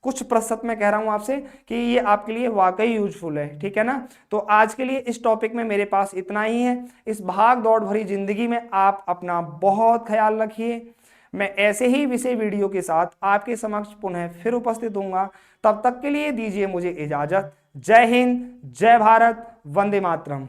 Speaker 1: कुछ प्रतिशत में कह रहा हूं आपसे कि ये आपके लिए वाकई यूजफुल है, ठीक है ना। तो आज के लिए इस टॉपिक में मेरे पास इतना ही है। इस भाग दौड़ भरी जिंदगी में आप अपना बहुत ख्याल रखिए। मैं ऐसे ही विषय वीडियो के साथ आपके समक्ष पुनः फिर उपस्थित होऊंगा। तब तक के लिए दीजिए मुझे इजाजत। जय हिंद, जय भारत, वंदे मातरम।